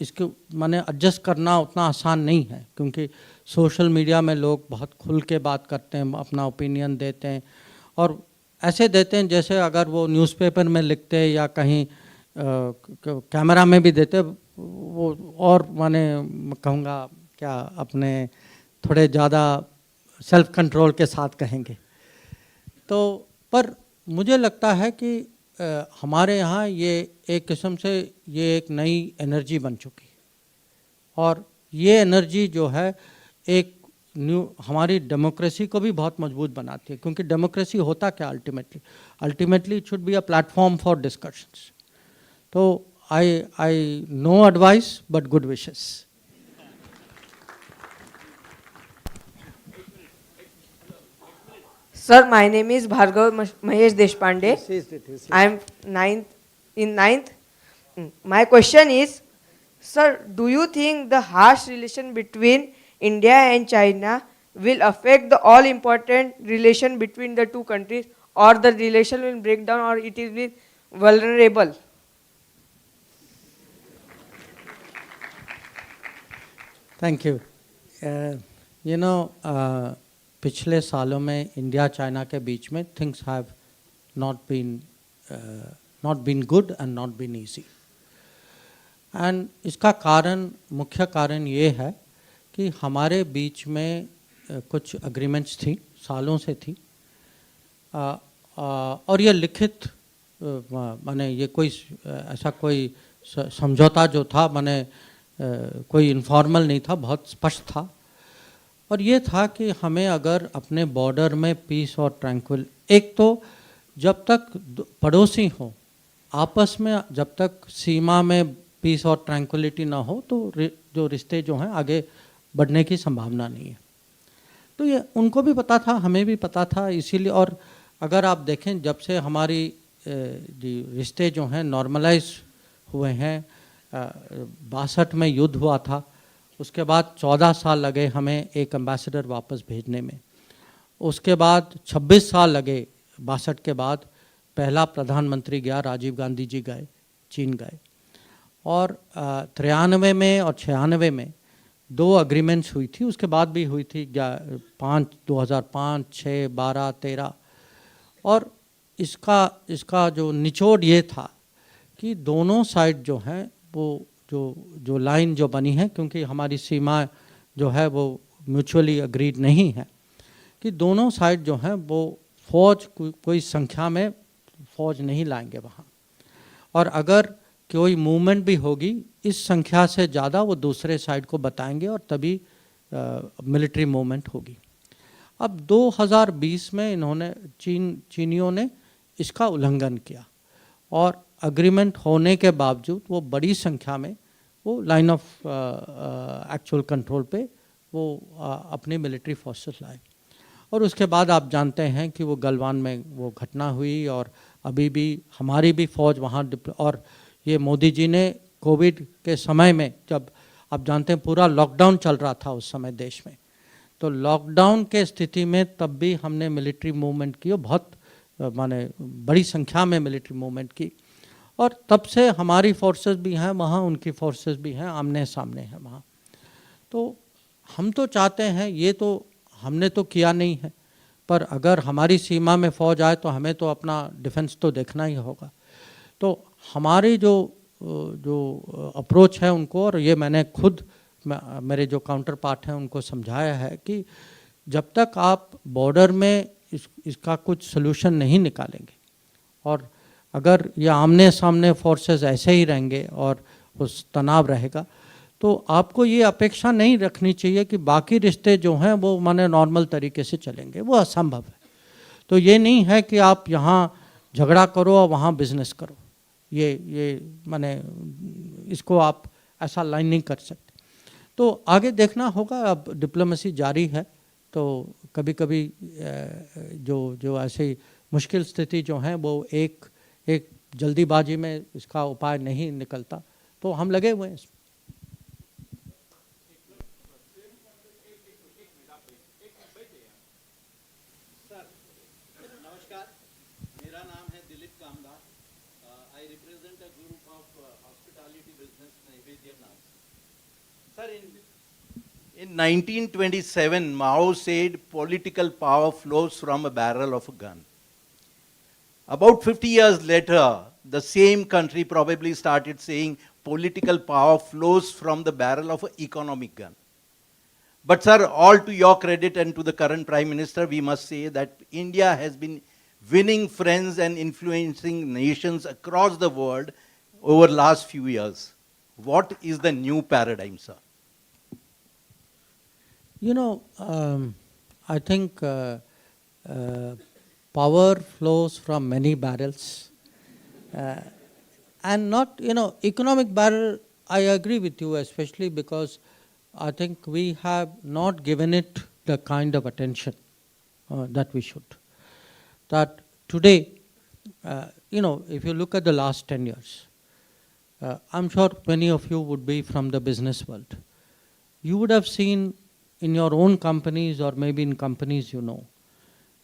इसके माने एडजस्ट करना उतना आसान नहीं है, क्योंकि सोशल मीडिया में लोग बहुत खुल के बात करते हैं, अपना ओपिनियन देते हैं और ऐसे देते हैं जैसे अगर वो न्यूज़पेपर में लिखते या कहीं कैमरा में भी देते, वो और माने कहूँगा क्या अपने थोड़े ज़्यादा सेल्फ कंट्रोल के साथ कहेंगे। तो पर मुझे लगता है कि हमारे यहाँ ये एक किस्म से ये एक नई एनर्जी बन चुकी है और ये एनर्जी जो है एक न्यू हमारी डेमोक्रेसी को भी बहुत मजबूत बनाती है, क्योंकि डेमोक्रेसी होता क्या ultimately it should be a platform for discussions. तो I no advice but good wishes. Sir, my name is Bhargav Mahesh Deshpande. I am ninth. My question is, sir, do you think the harsh relation between India and China will affect the all important relation between the two countries, or the relation will break down, or it will be vulnerable? Thank you. पिछले सालों में India China के बीच में things have not been good and not been easy. And इसका मुख्य कारण ये है कि हमारे बीच में कुछ एग्रीमेंट्स थी, सालों से थी, और ये लिखित माने ये कोई ऐसा कोई समझौता जो था माने कोई इनफॉर्मल नहीं था, बहुत स्पष्ट था। और ये था कि हमें अगर अपने बॉर्डर में पीस और ट्रैंक्विल, एक तो जब तक पड़ोसी हों आपस में, जब तक सीमा में पीस और ट्रैंक्विलिटी ना हो तो जो रिश्ते जो हैं आगे बढ़ने की संभावना नहीं है। तो ये उनको भी पता था, हमें भी पता था, इसीलिए। और अगर आप देखें जब से हमारी रिश्ते जो हैं नॉर्मलाइज हुए हैं, 62 में युद्ध हुआ था, उसके बाद 14 साल लगे हमें एक एम्बेसडर वापस भेजने में, उसके बाद 26 साल लगे 62 के बाद पहला प्रधानमंत्री गया, राजीव गांधी जी गए, चीन गए, और 93 में और 96 में 2 अग्रीमेंट्स हुई थी, उसके बाद भी हुई थी 2005, 6, 12, 13। और इसका जो निचोड़ ये था कि दोनों साइड जो हैं वो जो लाइन जो बनी है, क्योंकि हमारी सीमा जो है वो म्यूचुअली अग्रीड नहीं है, कि दोनों साइड जो हैं वो फौज कोई संख्या में फौज नहीं लाएंगे वहाँ, और अगर कोई मूवमेंट भी होगी इस संख्या से ज़्यादा वो दूसरे साइड को बताएंगे और तभी मिलिट्री मूवमेंट होगी। अब 2020 में चीनियों ने इसका उल्लंघन किया और एग्रीमेंट होने के बावजूद वो बड़ी संख्या में वो लाइन ऑफ एक्चुअल कंट्रोल पे वो अपनी मिलिट्री फोर्सेस लाए। और उसके बाद आप जानते हैं कि वो गलवान में वो घटना हुई और अभी भी हमारी भी फ़ौज वहाँ, और ये मोदी जी ने कोविड के समय में, जब आप जानते हैं पूरा लॉकडाउन चल रहा था उस समय देश में, तो लॉकडाउन के स्थिति में तब भी हमने मिलिट्री मूवमेंट की, और बहुत माने बड़ी संख्या में मिलिट्री मूवमेंट की, और तब से हमारी फोर्सेस भी हैं वहाँ, उनकी फोर्सेस भी हैं, आमने सामने हैं वहाँ। तो हम तो चाहते हैं, ये तो हमने तो किया नहीं है, पर अगर हमारी सीमा में फ़ौज आए तो हमें तो अपना डिफेंस तो देखना ही होगा। तो हमारी जो अप्रोच है उनको, और ये मैंने खुद मेरे जो काउंटर पार्ट हैं उनको समझाया है कि जब तक आप बॉर्डर में इसका कुछ सोल्यूशन नहीं निकालेंगे और अगर ये आमने सामने फोर्सेस ऐसे ही रहेंगे और उस तनाव रहेगा, तो आपको ये अपेक्षा नहीं रखनी चाहिए कि बाकी रिश्ते जो हैं वो माने नॉर्मल तरीके से चलेंगे, वो असंभव है। तो ये नहीं है कि आप यहाँ झगड़ा करो और वहाँ बिजनेस करो, ये माने इसको आप ऐसा लाइन नहीं कर सकते। तो आगे देखना होगा, अब डिप्लोमेसी जारी है, तो कभी कभी जो ऐसी मुश्किल स्थिति जो है वो एक जल्दीबाजी में इसका उपाय नहीं निकलता, तो हम लगे हुए हैं इसमें। नमस्कार, मेरा नाम है दिलीप कामदार। I represent a group of hospitality business Naivedya Naam. Sir, in 1927, Mao said political power flows from a barrel of a gun. About 50 years later, the same country probably started saying political power flows from the barrel of an economic gun. But sir, all to your credit and to the current Prime Minister, we must say that India has been winning friends and influencing nations across the world over last few years. What is the new paradigm, sir? You know, I think power flows from many barrels. And not, economic barrel, I agree with you, especially because I think we have not given it the kind of attention that we should. That today, if you look at the last 10 years, I'm sure many of you would be from the business world. You would have seen in your own companies or maybe in companies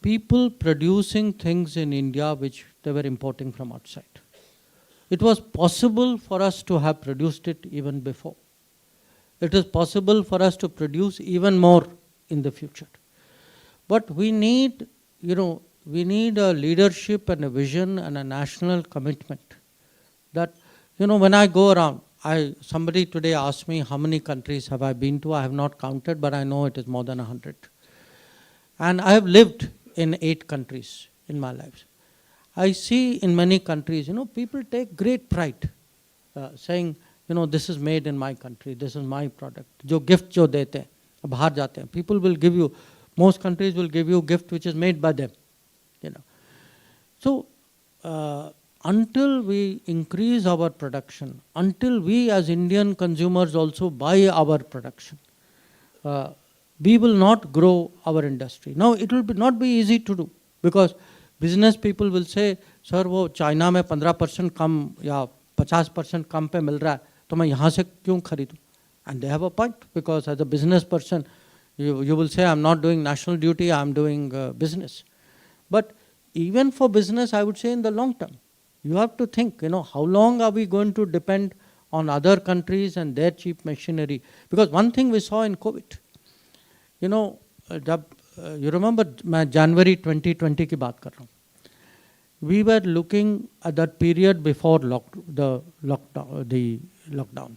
people producing things in India which they were importing from outside. It was possible for us to have produced it even before. It is possible for us to produce even more in the future. But we need, we need a leadership and a vision and a national commitment. That, when I go around, somebody today asked me how many countries have I been to. I have not counted, but I know it is more than 100. And I have lived in 8 countries in my life. I see in many countries, people take great pride saying, this is made in my country, this is my product. Jo gift jo dete hain, bahar jate hain, people will give you, most countries will give you gift which is made by them. So until we increase our production, until we as Indian consumers also buy our production, we will not grow our industry. Now it will not be easy to do, because business people will say, sir, वो China में 15% कम या 50% कम पे मिल रहा है, तो मैं यहाँ से क्यों खरीदूँ? And they have a point, because as a business person, you will say, I'm not doing national duty, I'm doing business. But even for business, I would say in the long term, you have to think, how long are we going to depend on other countries and their cheap machinery? Because one thing we saw in COVID, you remember, मैं January 2020 की बात कर रहा हूँ. We were looking at that period before the lockdown.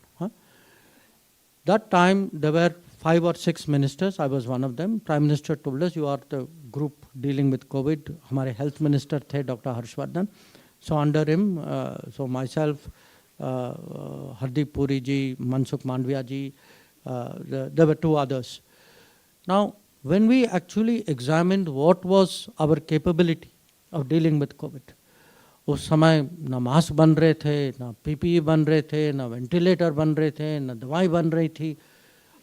That time there were 5 or 6 ministers. I was one of them. Prime Minister told us, you are the group dealing with COVID. हमारे health minister थे Dr. Harshvardhan. So under him, so myself, Hardeep Puri ji, Mansukh Mandviya ji, there were 2 others. Now, when we actually examined what was our capability of dealing with COVID, उस समय ना mask बन रहे थे, ना PPE बन रहे थे, ना वेंटिलेटर बन रहे थे, ना दवाई बन रही थी.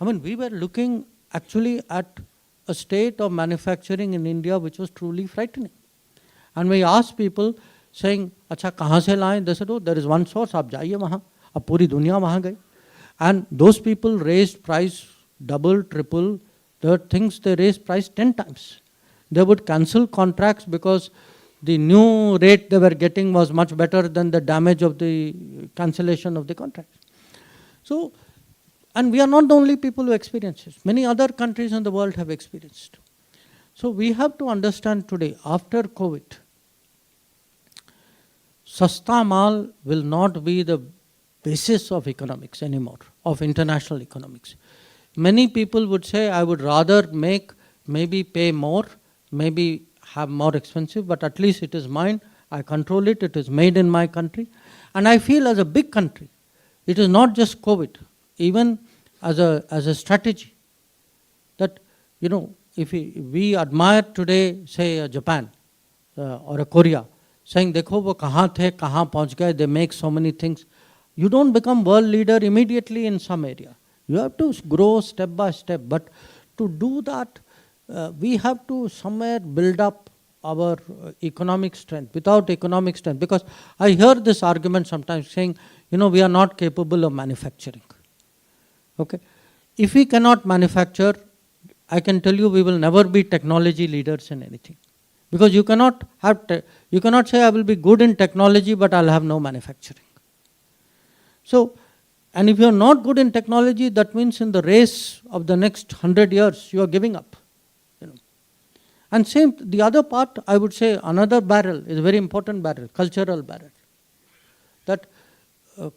I mean, we were looking actually at a state of manufacturing in India which was truly frightening. And we asked people saying, अच्छा कहाँ से लाएं? They said, oh, there is one source, आप जाइए वहाँ. अब पूरी दुनिया वहाँ गई. And those people raised price double, triple. There were things they raised price 10 times. They would cancel contracts because the new rate they were getting was much better than the damage of the cancellation of the contract. So, and we are not the only people who experience this. Many other countries in the world have experienced. So we have to understand today, after COVID, Sasta Mal will not be the basis of economics anymore, of international economics. Many people would say, I would rather maybe pay more, maybe have more expensive, but at least it is mine. I control it, it is made in my country. And I feel as a big country, it is not just COVID, even as a strategy, that, you know, if we admire today, say, Japan or a Korea, saying, देखो वो कहाँ थे, कहाँ पहुँच गए, they make so many things. You don't become world leader immediately in some area. You have to grow step by step. But to do that, we have to somewhere build up our economic strength. Without economic strength, because I hear this argument sometimes saying, you know, we are not capable of manufacturing. Okay, if we cannot manufacture, I can tell you we will never be technology leaders in anything. Because you cannot you cannot say I will be good in technology but I'll have no manufacturing. So, and if you are not good in technology, that means in the race of the next 100 years, you are giving up. You know. And same, the other part, I would say another barrel is a very important barrel, cultural barrel. That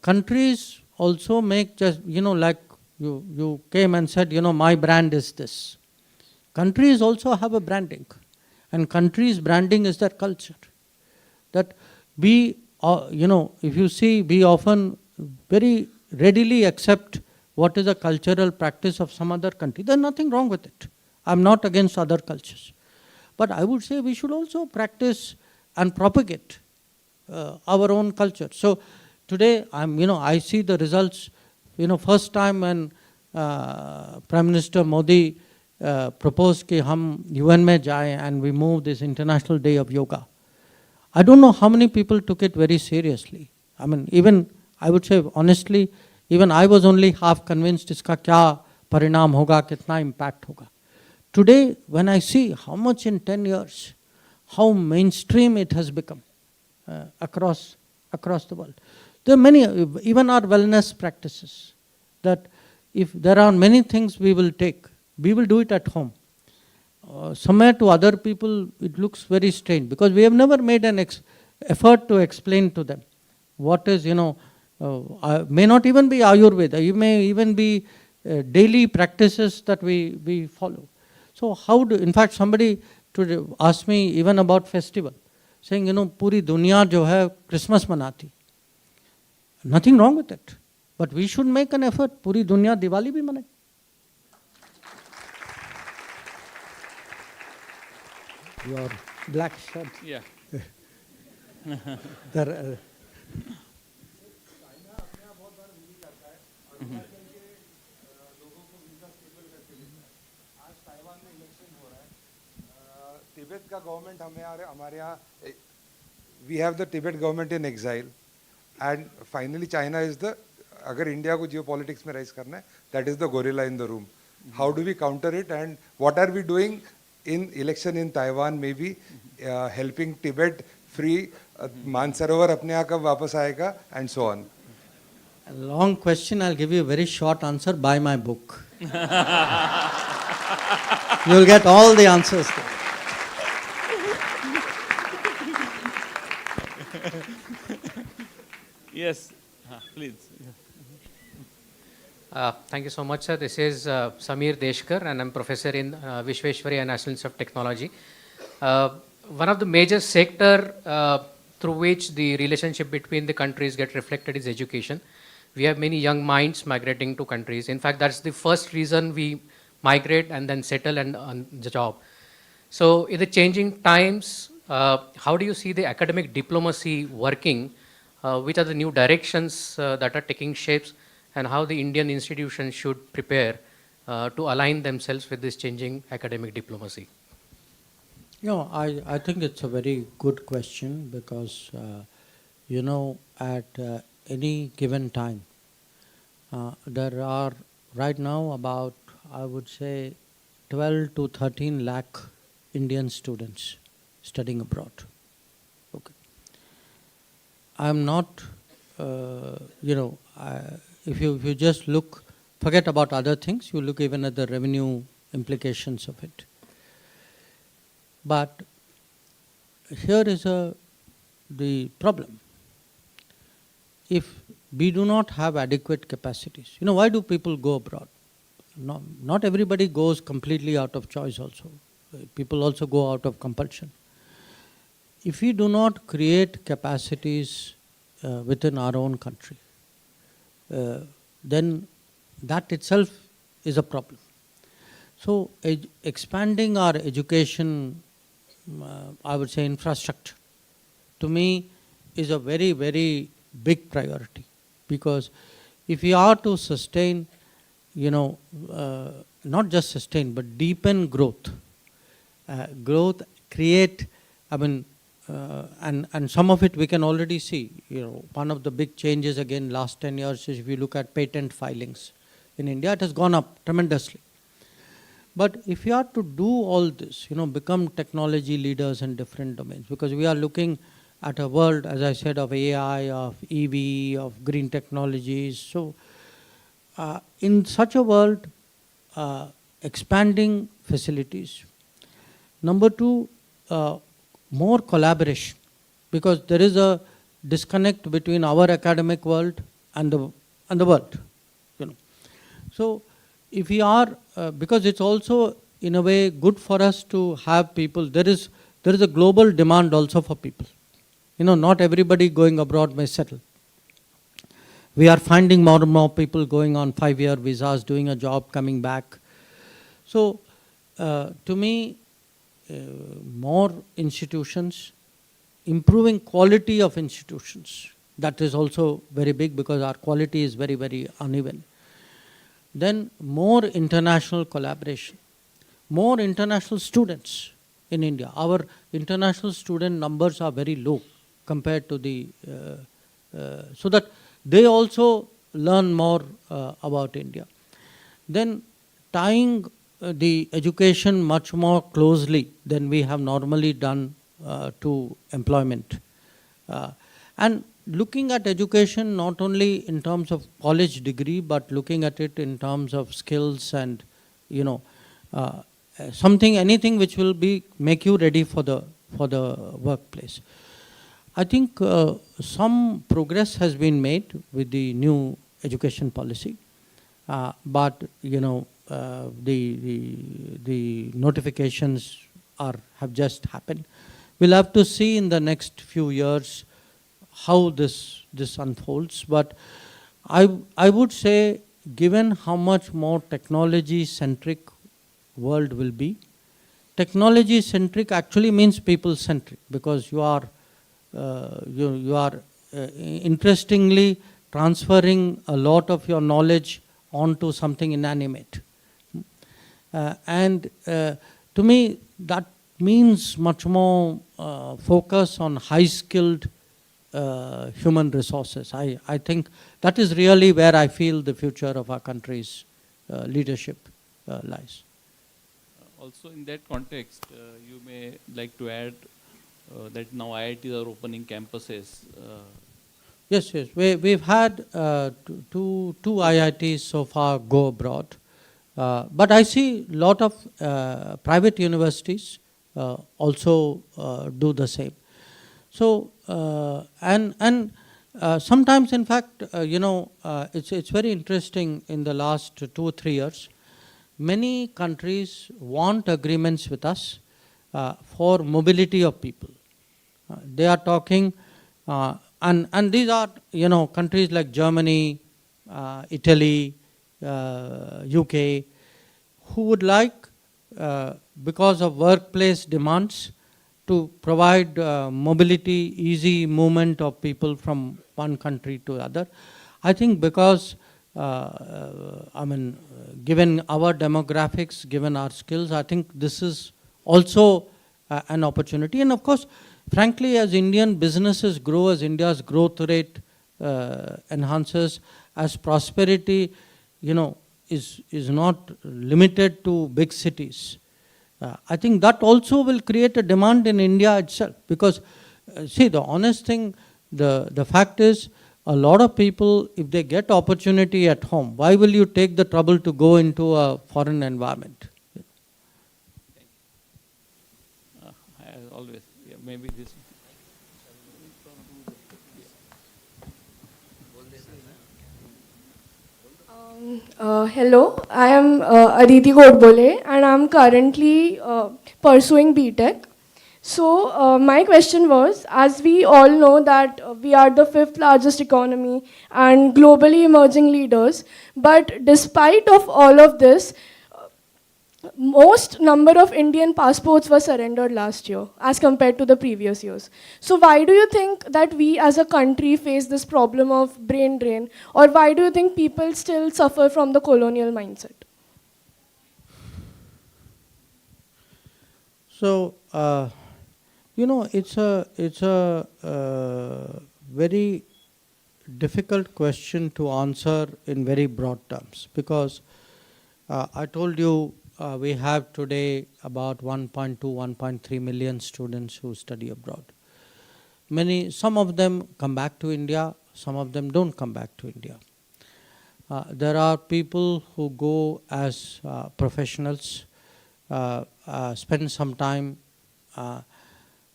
countries also make just, you know, like you came and said, you know, my brand is this. Countries also have a branding. And countries' branding is their culture. That we, you know, if you see, we often very readily accept what is a cultural practice of some other country. There's nothing wrong with it. I'm not against other cultures. But I would say we should also practice and propagate our own culture. So today, I see the results. You know, first time when Prime Minister Modi proposed कि हम UN में जाएं and we move this International Day of Yoga. I don't know how many people took it very seriously. I mean, even I would say honestly, even I was only half convinced इसका क्या परिणाम होगा, कितना impact होगा. Today, when I see how much in 10 years, how mainstream it has become across the world. There are many, even our wellness practices, that if there are many things we will take, we will do it at home. Somewhere to other people, it looks very strange because we have never made an effort to explain to them what is, may not even be Ayurveda, it may even be daily practices that we follow. So in fact, somebody today asked me even about festival, saying, पूरी दुनिया जो है Christmas मनाती. Nothing wrong with it. But we should make an effort, पूरी दुनिया दिवाली भी मनाए. Your black shirt. Yeah. There, Tibet का गवर्नमेंट हमारे यहाँ we have the Tibet government in exile and finally China is the, अगर इंडिया को geopolitics में राइज करना है, that is the gorilla in the room. How do we counter it and what are we doing in election in Taiwan, maybe helping Tibet free, Mansarovar अपने यहाँ कब वापस आएगा and so on. A long question, I'll give you a very short answer. Buy my book. You'll get all the answers there. Yes, please. Thank you so much, sir. This is Samir Deshkar, and I'm professor in Vishweshwarya National Institute of Technology. One of the major sector through which the relationship between the countries get reflected is education. We have many young minds migrating to countries. In fact, that's the first reason we migrate and then settle and on the job. So in the changing times, how do you see the academic diplomacy working? Which are the new directions that are taking shapes, and how the Indian institutions should prepare to align themselves with this changing academic diplomacy? I think it's a very good question because, at any given time, there are right now about, I would say, 12 to 13 lakh Indian students studying abroad. Okay. I'm not, if you just look, forget about other things, you look even at the revenue implications of it. But here is the problem. If we do not have adequate capacities, why do people go abroad? Not everybody goes completely out of choice also. People also go out of compulsion. if we do not create capacities within our own country, then that itself is a problem. So expanding our education, I would say infrastructure, to me is a very, very big priority. Because if we are to sustain, not just sustain, but deepen growth, create, and some of it we can already see. One of the big changes again last 10 years is if you look at patent filings in India, it has gone up tremendously. But if you are to do all this, become technology leaders in different domains, because we are looking at a world, as I said, of AI, of EV, of green technologies. So in such a world, expanding facilities. Number two, more collaboration, because there is a disconnect between our academic world and the world. So if we are, because it's also in a way good for us to have people. There is a global demand also for people. Not everybody going abroad may settle. We are finding more and more people going on 5-year visas, doing a job, coming back. So to me, more institutions, improving quality of institutions, that is also very big, because our quality is very, very uneven. Then more international collaboration, more international students in India. Our international student numbers are very low compared to the, so that they also learn more about India. Then tying the education much more closely than we have normally done to employment. And looking at education not only in terms of college degree, but looking at it in terms of skills and, anything which will make you ready for the workplace. I think some progress has been made with the new education policy, but the notifications have just happened. We'll have to see in the next few years how this unfolds. But I would say, given how much more technology-centric world will be, technology-centric actually means people-centric, because you are interestingly transferring a lot of your knowledge onto something inanimate. And to me, that means much more focus on high-skilled human resources. I think that is really where I feel the future of our country's leadership lies. Also in that context, you may like to add that now IITs are opening campuses. Yes. We've had two IITs so far go abroad. But I see a lot of private universities also do the same. So, and sometimes, in fact, it's very interesting. In the last 2 or 3 years, many countries want agreements with us for mobility of people. They are talking, and these are, countries like Germany, Italy, UK, who would like, because of workplace demands, to provide mobility, easy movement of people from one country to other. I think because, given our demographics, given our skills, I think this is also an opportunity. And of course, frankly, as Indian businesses grow, as India's growth rate enhances, as prosperity, is not limited to big cities. I think that also will create a demand in India itself, because see, the honest thing, the fact is, a lot of people, if they get opportunity at home, why will you take the trouble to go into a foreign environment? Always, maybe this. Hello, I am Aditi Godbole and I am currently pursuing BTech. So my question was, as we all know that we are the fifth largest economy and globally emerging leaders, but despite of all of this, most number of Indian passports were surrendered last year as compared to the previous years. So why do you think that we as a country face this problem of brain drain, or why do you think people still suffer from the colonial mindset? So, it's a very difficult question to answer in very broad terms, because I told you we have today about 1.2, 1.3 million students who study abroad. Some of them come back to India, some of them don't come back to India. There are people who go as professionals, spend some time.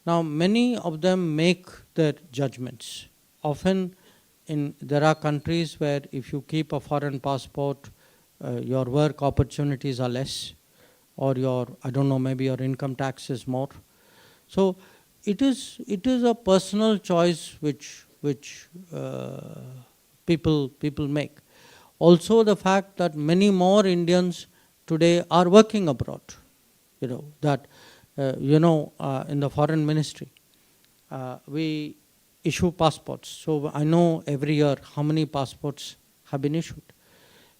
Now, many of them make their judgments. Often, there are countries where if you keep a foreign passport, your work opportunities are less, or maybe your income tax is more. So, it is a personal choice which people make. Also, the fact that many more Indians today are working abroad. In the foreign ministry, we issue passports. So I know every year how many passports have been issued.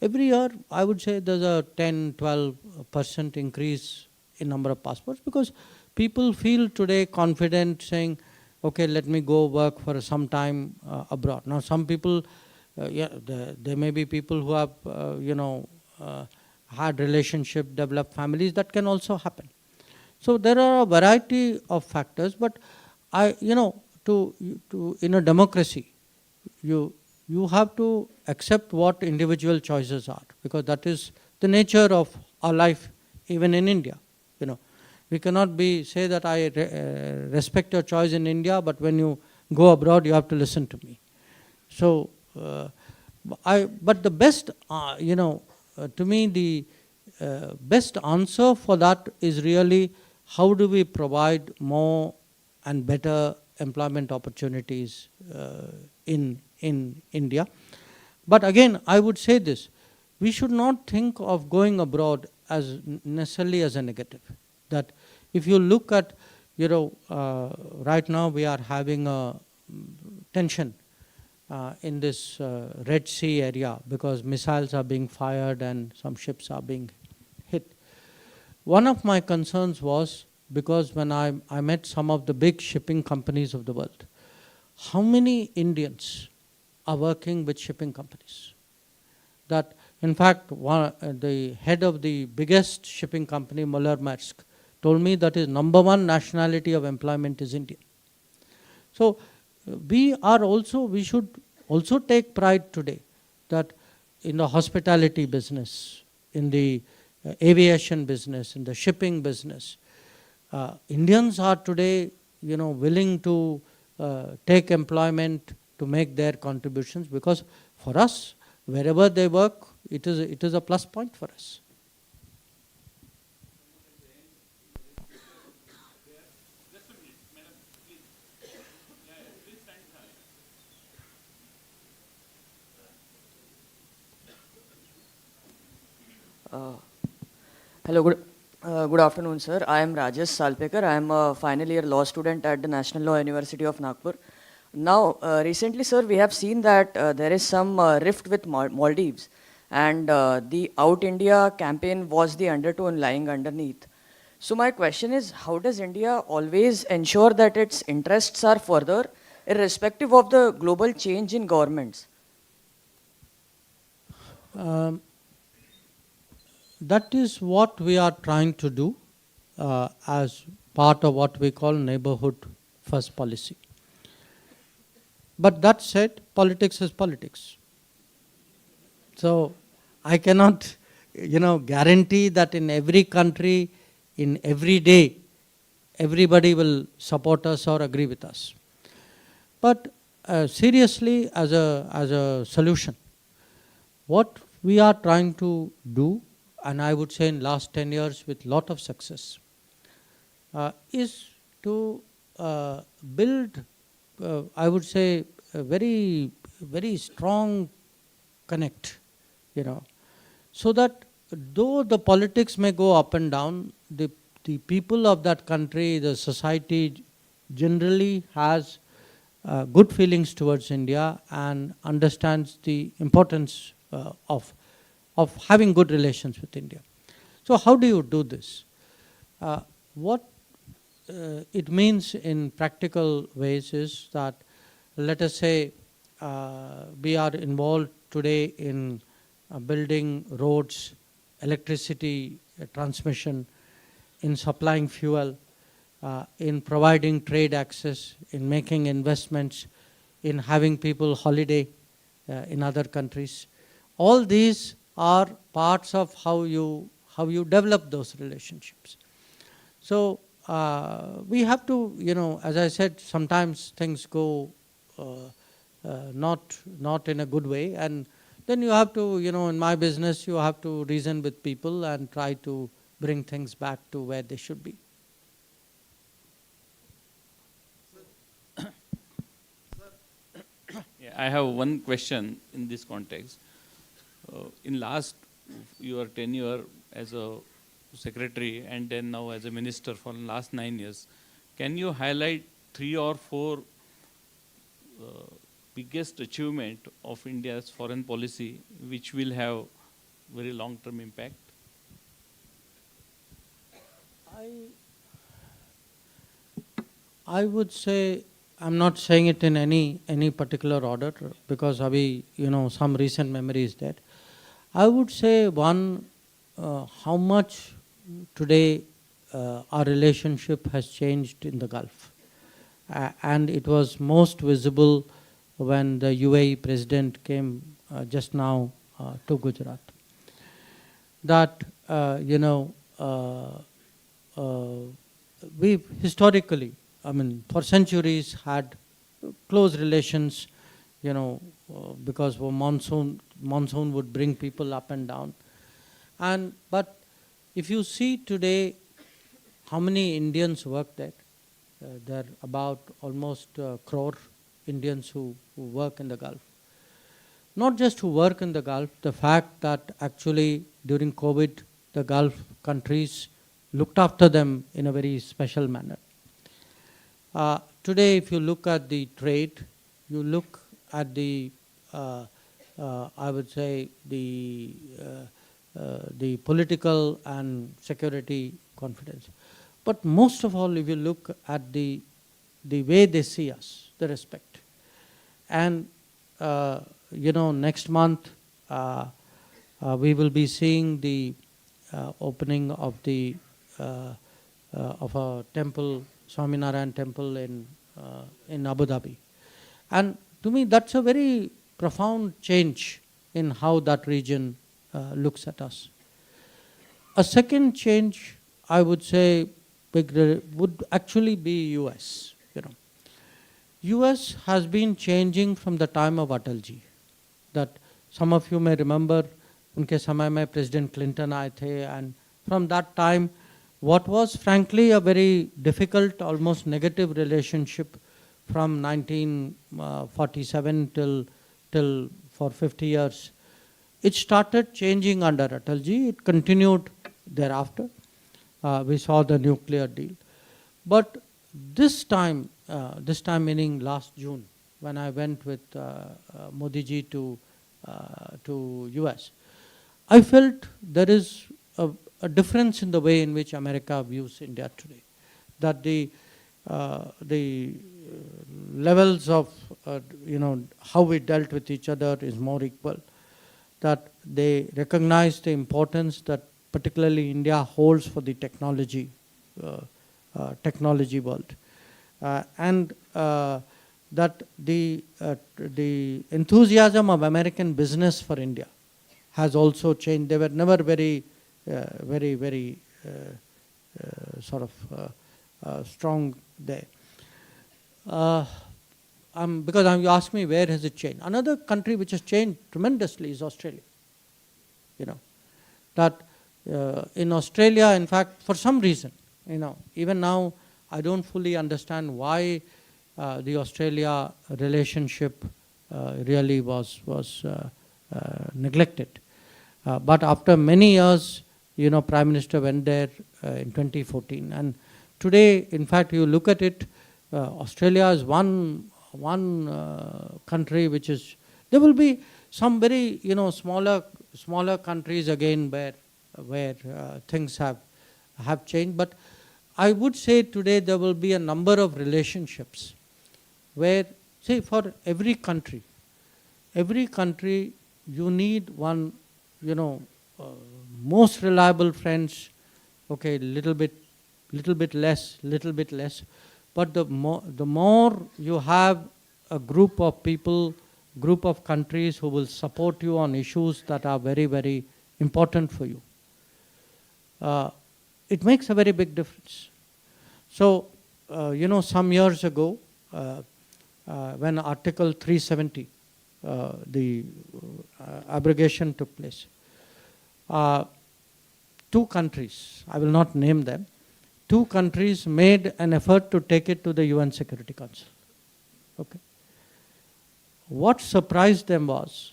Every year, I would say there's a 10-12% increase in number of passports, because people feel today confident saying, okay, let me go work for some time abroad. Now, some people, there may be people who have, had relationship, developed families. That can also happen. So there are a variety of factors, but in a democracy, you have to accept what individual choices are, because that is the nature of our life, even in India. We cannot say that I respect your choice in India, but when you go abroad, you have to listen to me. So, but the best, to me, the best answer for that is really how do we provide more and better employment opportunities in India. But again, I would say this, we should not think of going abroad as necessarily as a negative. That if you look at, right now we are having a tension in this Red Sea area, because missiles are being fired and some ships are being hit. One of my concerns was, because when I met some of the big shipping companies of the world, how many Indians are working with shipping companies? That, in fact, the head of the biggest shipping company, Muller-Maersk, told me that his #1 nationality of employment is Indian. So we should also take pride today that in the hospitality business, in the aviation business, in the shipping business, Indians are today, willing to take employment to make their contributions, because for us, wherever they work, it is a plus point for us. Hello, good afternoon, sir. I am Rajesh Salpekar. I am a final year law student at the National Law University of Nagpur. Now, recently, sir, we have seen that there is some rift with Maldives, and the Out India campaign was the undertone lying underneath. So my question is, how does India always ensure that its interests are further, irrespective of the global change in governments? That is what we are trying to do as part of what we call neighborhood first policy. But that said, politics is politics. So I cannot, guarantee that in every country, in every day, everybody will support us or agree with us. But seriously, as a solution, what we are trying to do, and I would say in last 10 years with lot of success, is to build, I would say, a very, very strong connect, so that though the politics may go up and down, the people of that country, the society generally has good feelings towards India and understands the importance of having good relations with India. So how do you do this? What it means in practical ways is that, let us say, we are involved today in building roads, electricity transmission, in supplying fuel, in providing trade access, in making investments, in having people holiday in other countries. All these are parts of how you develop those relationships. So we have to, as I said, sometimes things go not in a good way, and then you have to, in my business, you have to reason with people and try to bring things back to where they should be. Yeah, I have one question in this context. In last your tenure as a secretary and then now as a minister for the last 9 years, can you highlight 3 or 4 biggest achievement of India's foreign policy which will have very long-term impact? I would say, I'm not saying it in any particular order because Abhi, some recent memory is there. I would say one, how much today our relationship has changed in the Gulf. And it was most visible when the UAE president came just now to Gujarat. That, we've historically, for centuries had close relations, because monsoon would bring people up and down. But if you see today how many Indians work there, there are about almost a crore Indians who work in the Gulf. Not just who work in the Gulf, the fact that actually during COVID, the Gulf countries looked after them in a very special manner. Today, if you look at the trade, you look at the, I would say, the political and security confidence. But most of all, if you look at the way they see us, the respect. And, next month, we will be seeing the opening of a temple, Swaminarayan temple in Abu Dhabi. And to me, that's a very profound change in how that region looks at us. A second change, I would say, would actually be US. US has been changing from the time of Atalji. That some of you may remember, unke samay mein President Clinton aaye the, and from that time, what was frankly a very difficult, almost negative relationship from 1947 till for 50 years. It started changing under Atalji. It continued thereafter. We saw the nuclear deal. But this time meaning last June, when I went with Modi ji to US, I felt there is a difference in the way in which America views India today. That the levels of, how we dealt with each other is more equal. That they recognize the importance that particularly India holds for the technology world. And that the enthusiasm of American business for India has also changed. They were never very strong there. Because you ask me where has it changed. Another country which has changed tremendously is Australia. That in Australia, in fact, for some reason, even now, I don't fully understand why the Australia relationship really was neglected. But after many years, you know, Prime Minister went there in 2014. And today, in fact, you look at it, Australia is one country which is, there will be some very, you know, smaller countries again where things have changed. But I would say today there will be a number of relationships where, say, for every country you need one, you know, most reliable friends, okay, little bit less, but the more you have a group of people, group of countries who will support you on issues that are very, very important for you, it makes a very big difference. So, you know, some years ago, when Article 370, the abrogation took place, two countries, I will not name them, two countries made an effort to take it to the UN Security Council. Okay. What surprised them was,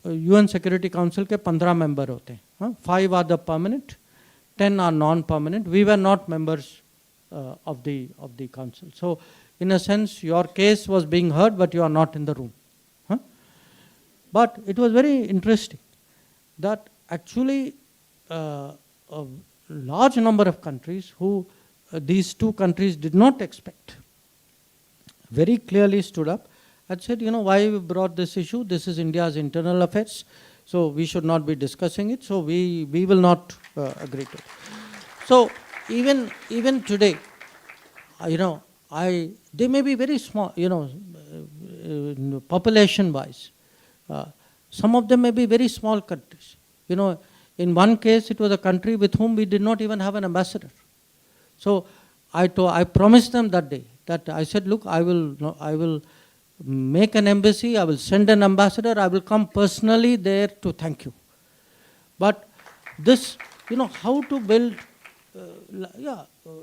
UN Security Council के 15 member होते हैं, 5 are the permanent, 10 are non-permanent. We were not members of the council. So, in a sense, your case was being heard, but you are not in the room. But it was very interesting that actually a large number of countries who these two countries did not expect very clearly stood up and said, you know, why we brought this issue? This is India's internal affairs, so we should not be discussing it, so we will not agree to it. So even today, you know, they may be very small, you know, population-wise. Some of them may be very small countries. You know, in one case, it was a country with whom we did not even have an ambassador. So I promised them that day that I said, look, I will make an embassy, I will send an ambassador, I will come personally there to thank you. But this, you know, how to build,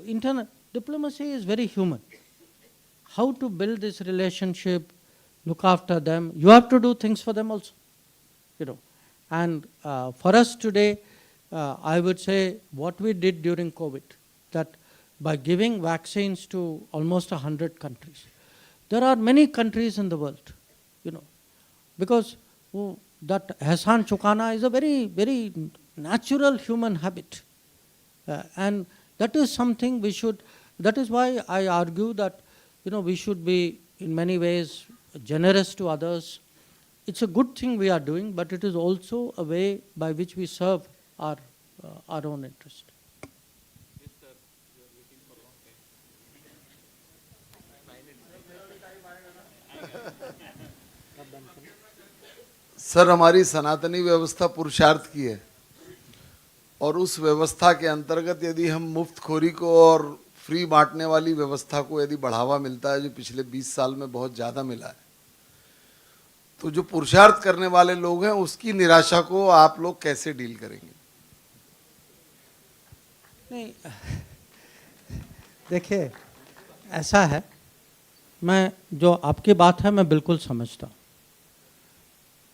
internal diplomacy is very human. How to build this relationship, look after them. You have to do things for them also, you know. And for us today, I would say what we did during COVID, that by giving vaccines to almost 100 countries, there are many countries in the world, you know, because that ehsan chukana is a very, very natural human habit. And that is something we should, that is why I argue that, you know, we should be in many ways generous to others. It's a good thing we are doing, but it is also a way by which we serve our own interest. Sir, हमारी सनातनी व्यवस्था पुरुषार्थ की है और उस व्यवस्था के अंतर्गत यदि हम मुफ्तखोरी को और फ्री बांटने वाली व्यवस्था को यदि बढ़ावा मिलता है, जो पिछले 20 साल में बहुत ज़्यादा मिला है, तो जो पुरुषार्थ करने वाले लोग हैं उसकी निराशा को आप लोग कैसे डील करेंगे? नहीं, देखिए ऐसा है, मैं जो आपकी बात है मैं बिल्कुल समझता हूँ,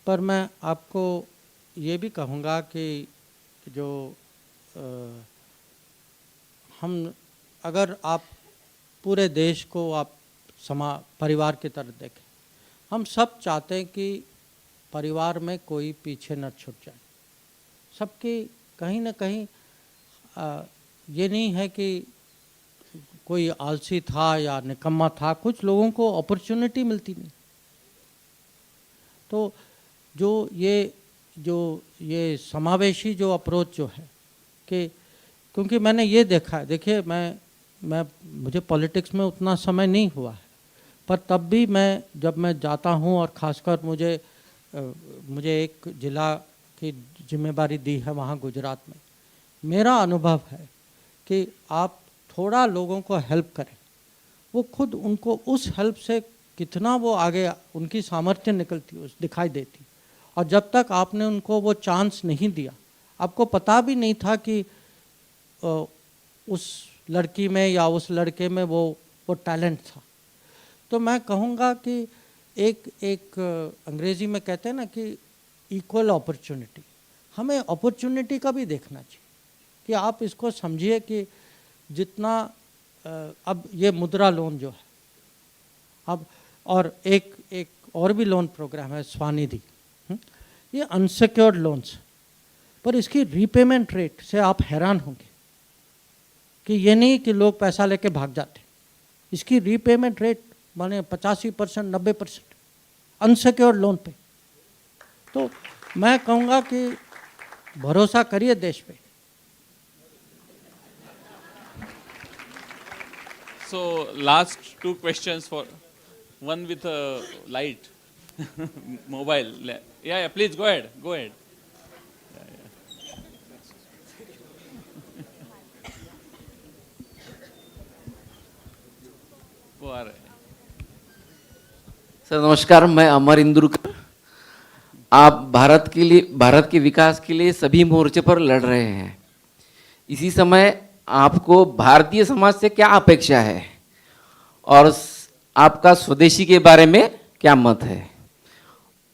पर मैं आपको ये भी कहूँगा कि जो हम, अगर आप पूरे देश को आप परिवार की तरह देखें, हम सब चाहते हैं कि परिवार में कोई पीछे न छूट जाए। सबकी कहीं ना कहीं ये नहीं है कि कोई आलसी था या निकम्मा था, कुछ लोगों को अपॉर्चुनिटी मिलती नहीं। तो जो ये समावेशी जो अप्रोच जो है कि, क्योंकि मैंने ये देखा है, देखिए मुझे पॉलिटिक्स में उतना समय नहीं हुआ है, पर तब भी जब मैं जाता हूँ और ख़ासकर मुझे एक ज़िला की जिम्मेदारी दी है वहाँ गुजरात में, मेरा अनुभव है कि आप थोड़ा लोगों को हेल्प करें, वो खुद उनको उस हेल्प से कितना वो आगे उनकी सामर्थ्य निकलती दिखाई देती। और जब तक आपने उनको वो चांस नहीं दिया, आपको पता भी नहीं था कि लड़की में या उस लड़के में वो टैलेंट था। तो मैं कहूँगा कि एक अंग्रेजी में कहते हैं ना कि इक्वल अपॉर्चुनिटी, हमें अपॉर्चुनिटी का भी देखना चाहिए कि आप इसको समझिए कि जितना अब ये मुद्रा लोन जो है अब, और एक और भी लोन प्रोग्राम है स्वानिधि, ये अनसिक्योर्ड लोन्स, पर इसकी रीपेमेंट रेट से आप हैरान होंगे कि ये नहीं कि लोग पैसा लेके भाग जाते, इसकी रीपेमेंट रेट माने 85%, 90% अनसिक्योर्ड लोन पे। तो मैं कहूँगा कि भरोसा करिए देश पे। So last two questions for one with a light mobile. Yeah, please go ahead. Go ahead. वो आ रहा है। सर नमस्कार, मैं अमर इंदुरकर। आप भारत के विकास के लिए सभी मोर्चे पर लड़ रहे हैं। इसी समय आपको भारतीय समाज से क्या अपेक्षा है और आपका स्वदेशी के बारे में क्या मत है?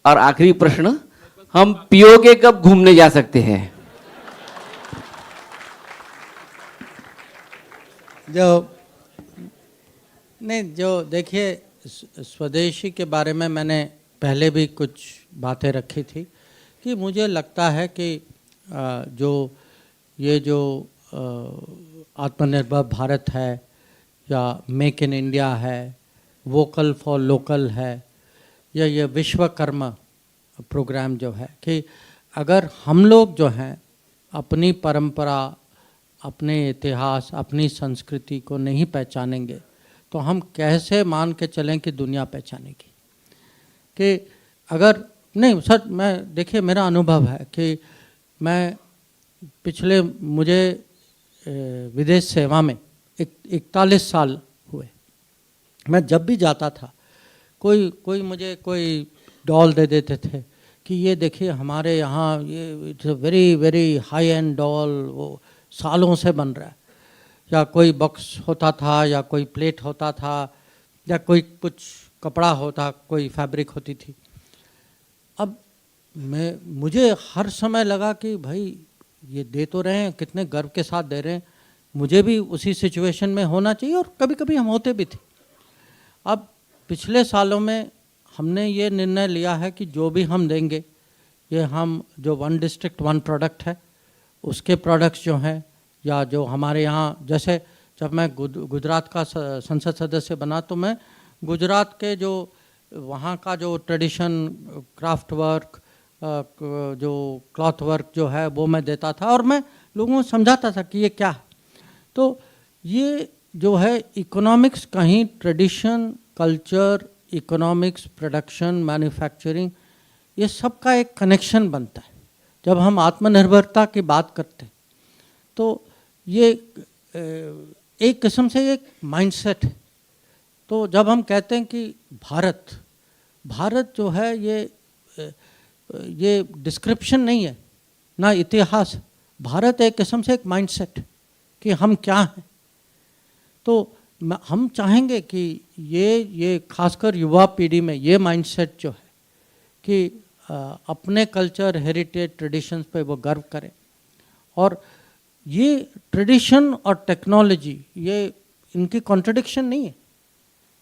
और आखिरी प्रश्न, हम पीओके कब घूमने जा सकते हैं? जो देखिए, स्वदेशी के बारे में मैंने पहले भी कुछ बातें रखी थी कि मुझे लगता है कि जो आत्मनिर्भर भारत है या मेक इन इंडिया है, वोकल फॉर लोकल है, या ये विश्वकर्मा प्रोग्राम जो है, कि अगर हम लोग जो हैं अपनी परंपरा, अपने इतिहास, अपनी संस्कृति को नहीं पहचानेंगे तो हम कैसे मान के चलें कि दुनिया पहचानेगी? कि अगर नहीं सर, मैं देखिए मेरा अनुभव है कि मैं मुझे विदेश सेवा में 41 साल हुए। मैं जब भी जाता था कोई मुझे कोई डॉल दे देते थे कि ये देखिए हमारे यहाँ ये it's a very very high and doll, वो सालों से बन रहा है, या कोई बॉक्स होता था या कोई प्लेट होता था या कोई कुछ कपड़ा होता, कोई फैब्रिक होती थी। अब मुझे हर समय लगा कि भाई ये दे तो रहे हैं, कितने गर्व के साथ दे रहे हैं, मुझे भी उसी सिचुएशन में होना चाहिए, और कभी कभी हम होते भी थे। अब पिछले सालों में हमने ये निर्णय लिया है कि जो भी हम देंगे, ये हम जो वन डिस्ट्रिक्ट वन प्रोडक्ट है उसके प्रोडक्ट्स जो हैं, या जो हमारे यहाँ, जैसे जब मैं गुजरात का संसद सदस्य बना तो मैं गुजरात के जो वहाँ का जो ट्रेडिशन, क्राफ्ट वर्क, जो क्लॉथ वर्क जो है वो मैं देता था, और मैं लोगों को समझाता था कि ये क्या है। तो ये जो है इकोनॉमिक्स, कहीं tradition, culture, economics, production, manufacturing, ये सब का एक कनेक्शन बनता है। जब हम आत्मनिर्भरता की बात करते हैं तो ये एक किस्म से एक माइंडसेट है। तो जब हम कहते हैं कि भारत जो है ये डिस्क्रिप्शन नहीं है ना इतिहास, भारत एक किस्म से एक माइंडसेट कि हम क्या हैं। तो हम चाहेंगे कि ये खासकर युवा पीढ़ी में ये माइंडसेट जो है कि अपने कल्चर, हेरिटेज, ट्रेडिशंस पे वो गर्व करें। और ये ट्रेडिशन और टेक्नोलॉजी, ये इनकी कॉन्ट्रडिक्शन नहीं है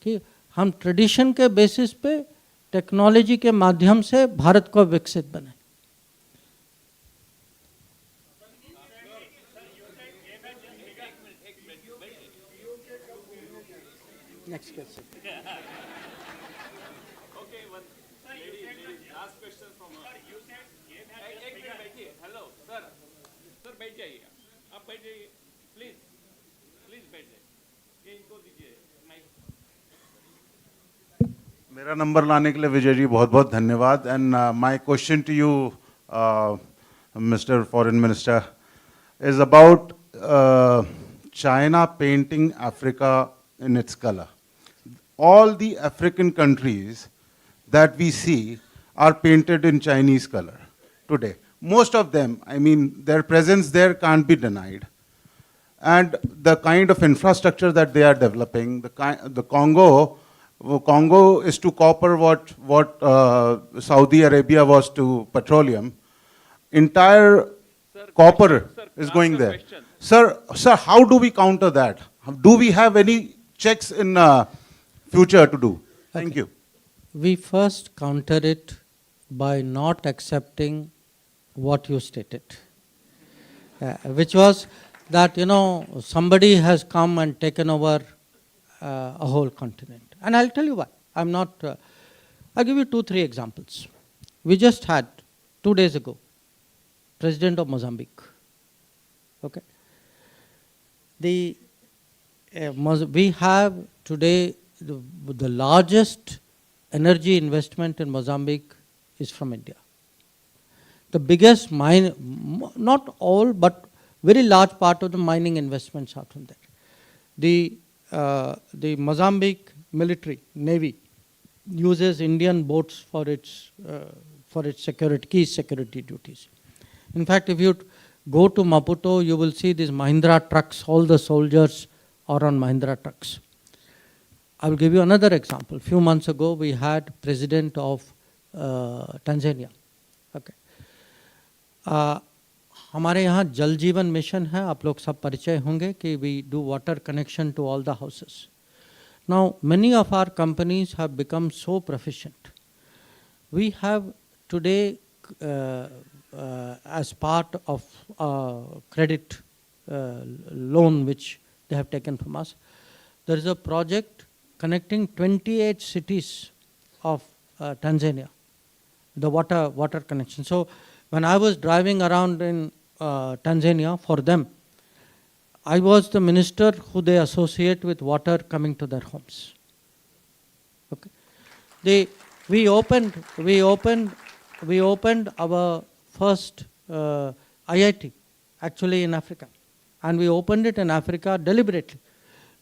कि हम ट्रेडिशन के बेसिस पे टेक्नोलॉजी के माध्यम से भारत को विकसित बनाएं। Next question. Okay, one lady, last question from her. एक मिनट बैठिए। हेलो सर, बैठ जाइए, आप बैठ जाइए, प्लीज बैठ जाइए, ये इनको दीजिए माइक। मेरा नंबर लाने के लिए विजय जी बहुत बहुत धन्यवाद। And my question to you mister foreign minister is about China painting Africa in its color. All the African countries that we see are painted in Chinese color today. Most of them, I mean, their presence there can't be denied. and the kind of infrastructure that they are developing, the Congo is to copper what Saudi Arabia was to petroleum. Entire copper is going there. Sir, how do we counter that? Do we have any checks in future to do? Thank you. We first counter it by not accepting what you stated, which was that, somebody has come and taken over a whole continent. And I'll tell you why. I'll give you 2-3 examples. We just had, 2 days ago, President of Mozambique. Okay. We have today the largest energy investment in Mozambique is from India. The biggest mine, not all, but very large part of the mining investments are from there. The Mozambique military, navy, uses Indian boats for its key security duties. In fact, if you go to Maputo, you will see these Mahindra trucks, all the soldiers are on Mahindra trucks. I will give you another example. A few months ago, we had President of Tanzania. Okay. हमारे यहाँ जल जीवन mission है, आप लोग सब परिचय होंगे कि we do water connection to all the houses. Now, many of our companies have become so proficient. We have today, as part of credit loan which they have taken from us, there is a project connecting 28 cities of Tanzania, the water connection. So, when I was driving around in Tanzania for them, I was the minister who they associate with water coming to their homes. Okay. We opened our first IIT actually in Africa, and we opened it in Africa deliberately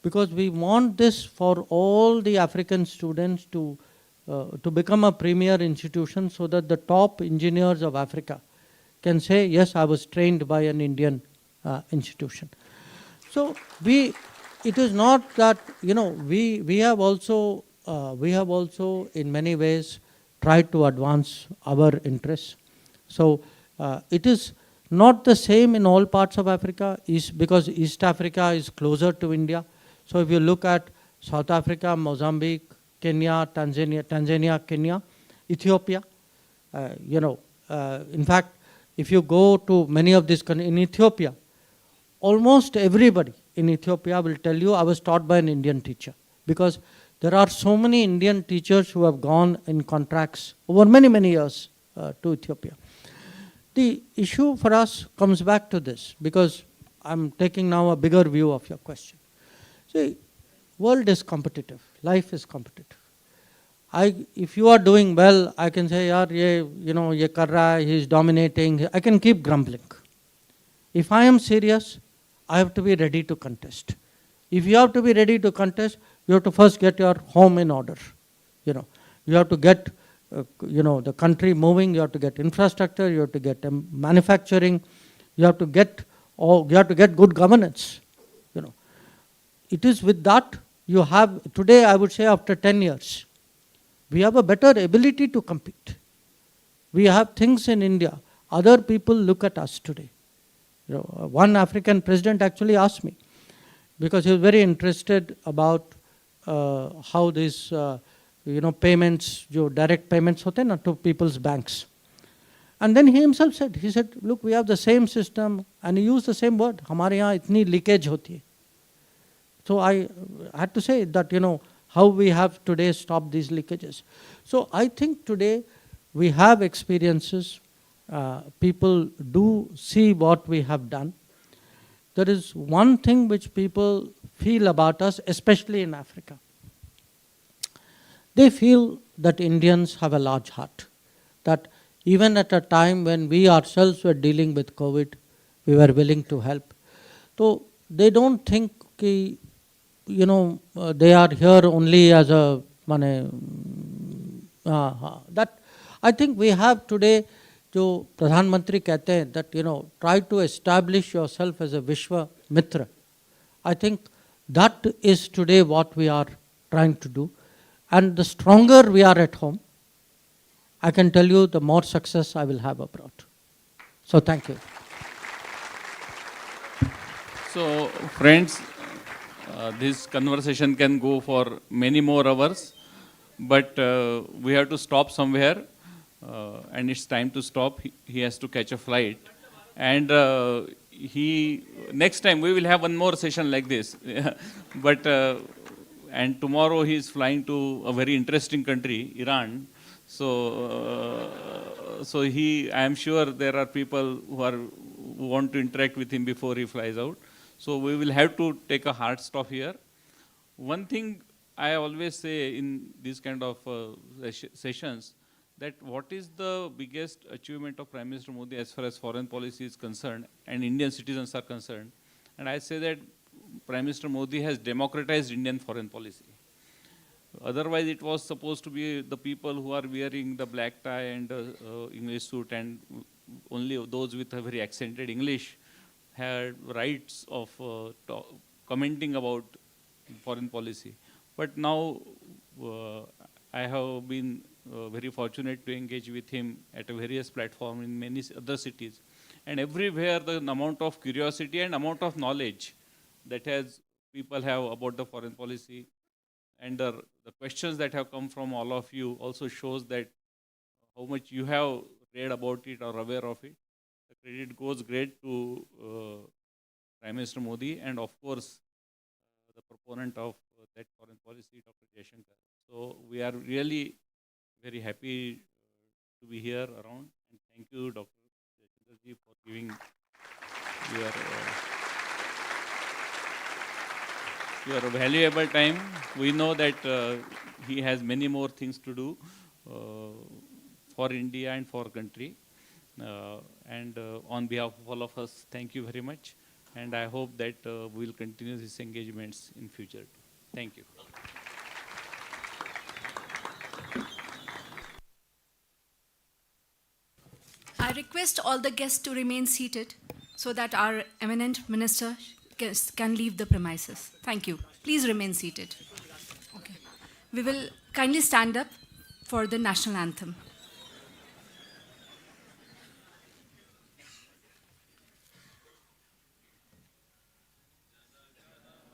because we want this for all the African students to become a premier institution so that the top engineers of Africa can say, yes, I was trained by an Indian institution. So it is not that, we have also in many ways tried to advance our interests. So it is not the same in all parts of Africa, because East Africa is closer to India. So if you look at South Africa, Mozambique, Kenya, Tanzania, Kenya, Ethiopia, in fact, if you go to many of these countries, in Ethiopia, almost everybody in Ethiopia will tell you, I was taught by an Indian teacher, because there are so many Indian teachers who have gone in contracts over many, many years to Ethiopia. The issue for us comes back to this, because I'm taking now a bigger view of your question. See, world is competitive, life is competitive. If you are doing well, I can say, yaar, ye kar raha hai, he is dominating. I can keep grumbling. If I am serious, I have to be ready to contest. If you have to be ready to contest, you have to first get your home in order. You have to get, the country moving. You have to get infrastructure. You have to get manufacturing. You have to get good governance. It is with that you have today. I would say after 10 years. We have a better ability to compete. We have things in India. Other people look at us today. One African president actually asked me, because he was very interested about how these, payments, direct payments hote na to people's banks. And then he himself said, look, we have the same system, and he used the same word. Hamare yahan itni leakage hoti hai. So I had to say that, how we have today stopped these leakages. So I think today we have experiences. People do see what we have done. There is one thing which people feel about us, especially in Africa. They feel that Indians have a large heart. That even at a time when we ourselves were dealing with COVID, we were willing to help. So they don't think they are here only as a that I think we have today, जो प्रधानमंत्री कहते हैं, that try to establish yourself as a Vishwa Mitra I think that is today what we are trying to do. And the stronger we are at home, I can tell you the more success I will have abroad. So thank you. So friends, this conversation can go for many more hours, but we have to stop somewhere, and it's time to stop. He has to catch a flight, and next time we will have one more session like this. But and tomorrow he is flying to a very interesting country, Iran. So I am sure there are people who want to interact with him before he flies out. So we will have to take a hard stop here. One thing I always say in these kind of sessions, that what is the biggest achievement of Prime Minister Modi as far as foreign policy is concerned and Indian citizens are concerned. And I say that Prime Minister Modi has democratized Indian foreign policy. Otherwise, it was supposed to be the people who are wearing the black tie and English suit, and only those with a very accented English had rights of commenting about foreign policy. But now I have been very fortunate to engage with him at a various platforms in many other cities. And everywhere the amount of curiosity and amount of knowledge that people have about the foreign policy, and the questions that have come from all of you also shows that how much you have read about it or aware of it. The credit goes great to Prime Minister Modi and of course the proponent of that foreign policy, Dr. Jaishankar. So we are really very happy to be here around, and thank you, Dr. Jaishankar, for giving your valuable time. We know that he has many more things to do for India and for country. And on behalf of all of us, thank you very much. And I hope that we will continue these engagements in future too. Thank you. I request all the guests to remain seated so that our eminent minister can leave the premises. Thank you. Please remain seated. Okay. We will kindly stand up for the national anthem.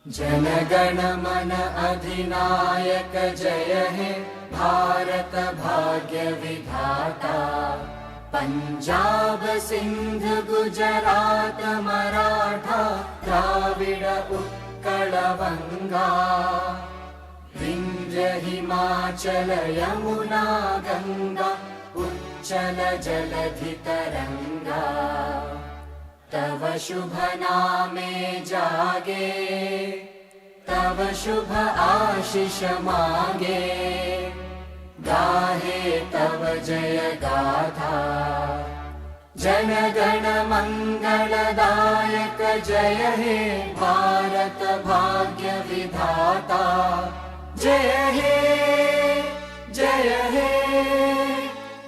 Jana Gana मन अधिनायक जय हे भारत भाग्य विधाता पंजाब सिंध गुजरात मराठा द्राविड उत्कल बंगा विंध्य हिमाचल यमुना गंगा उच्चल जलधि तरंगा तव शुभ नामे जागे तव शुभ आशीष मांगे गाहे तव जय गाथा जन गण मंगलदायक जय हे भारत भाग्य विधाता जय हे जय हे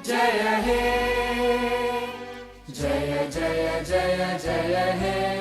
जय हे जय जय जय जय हे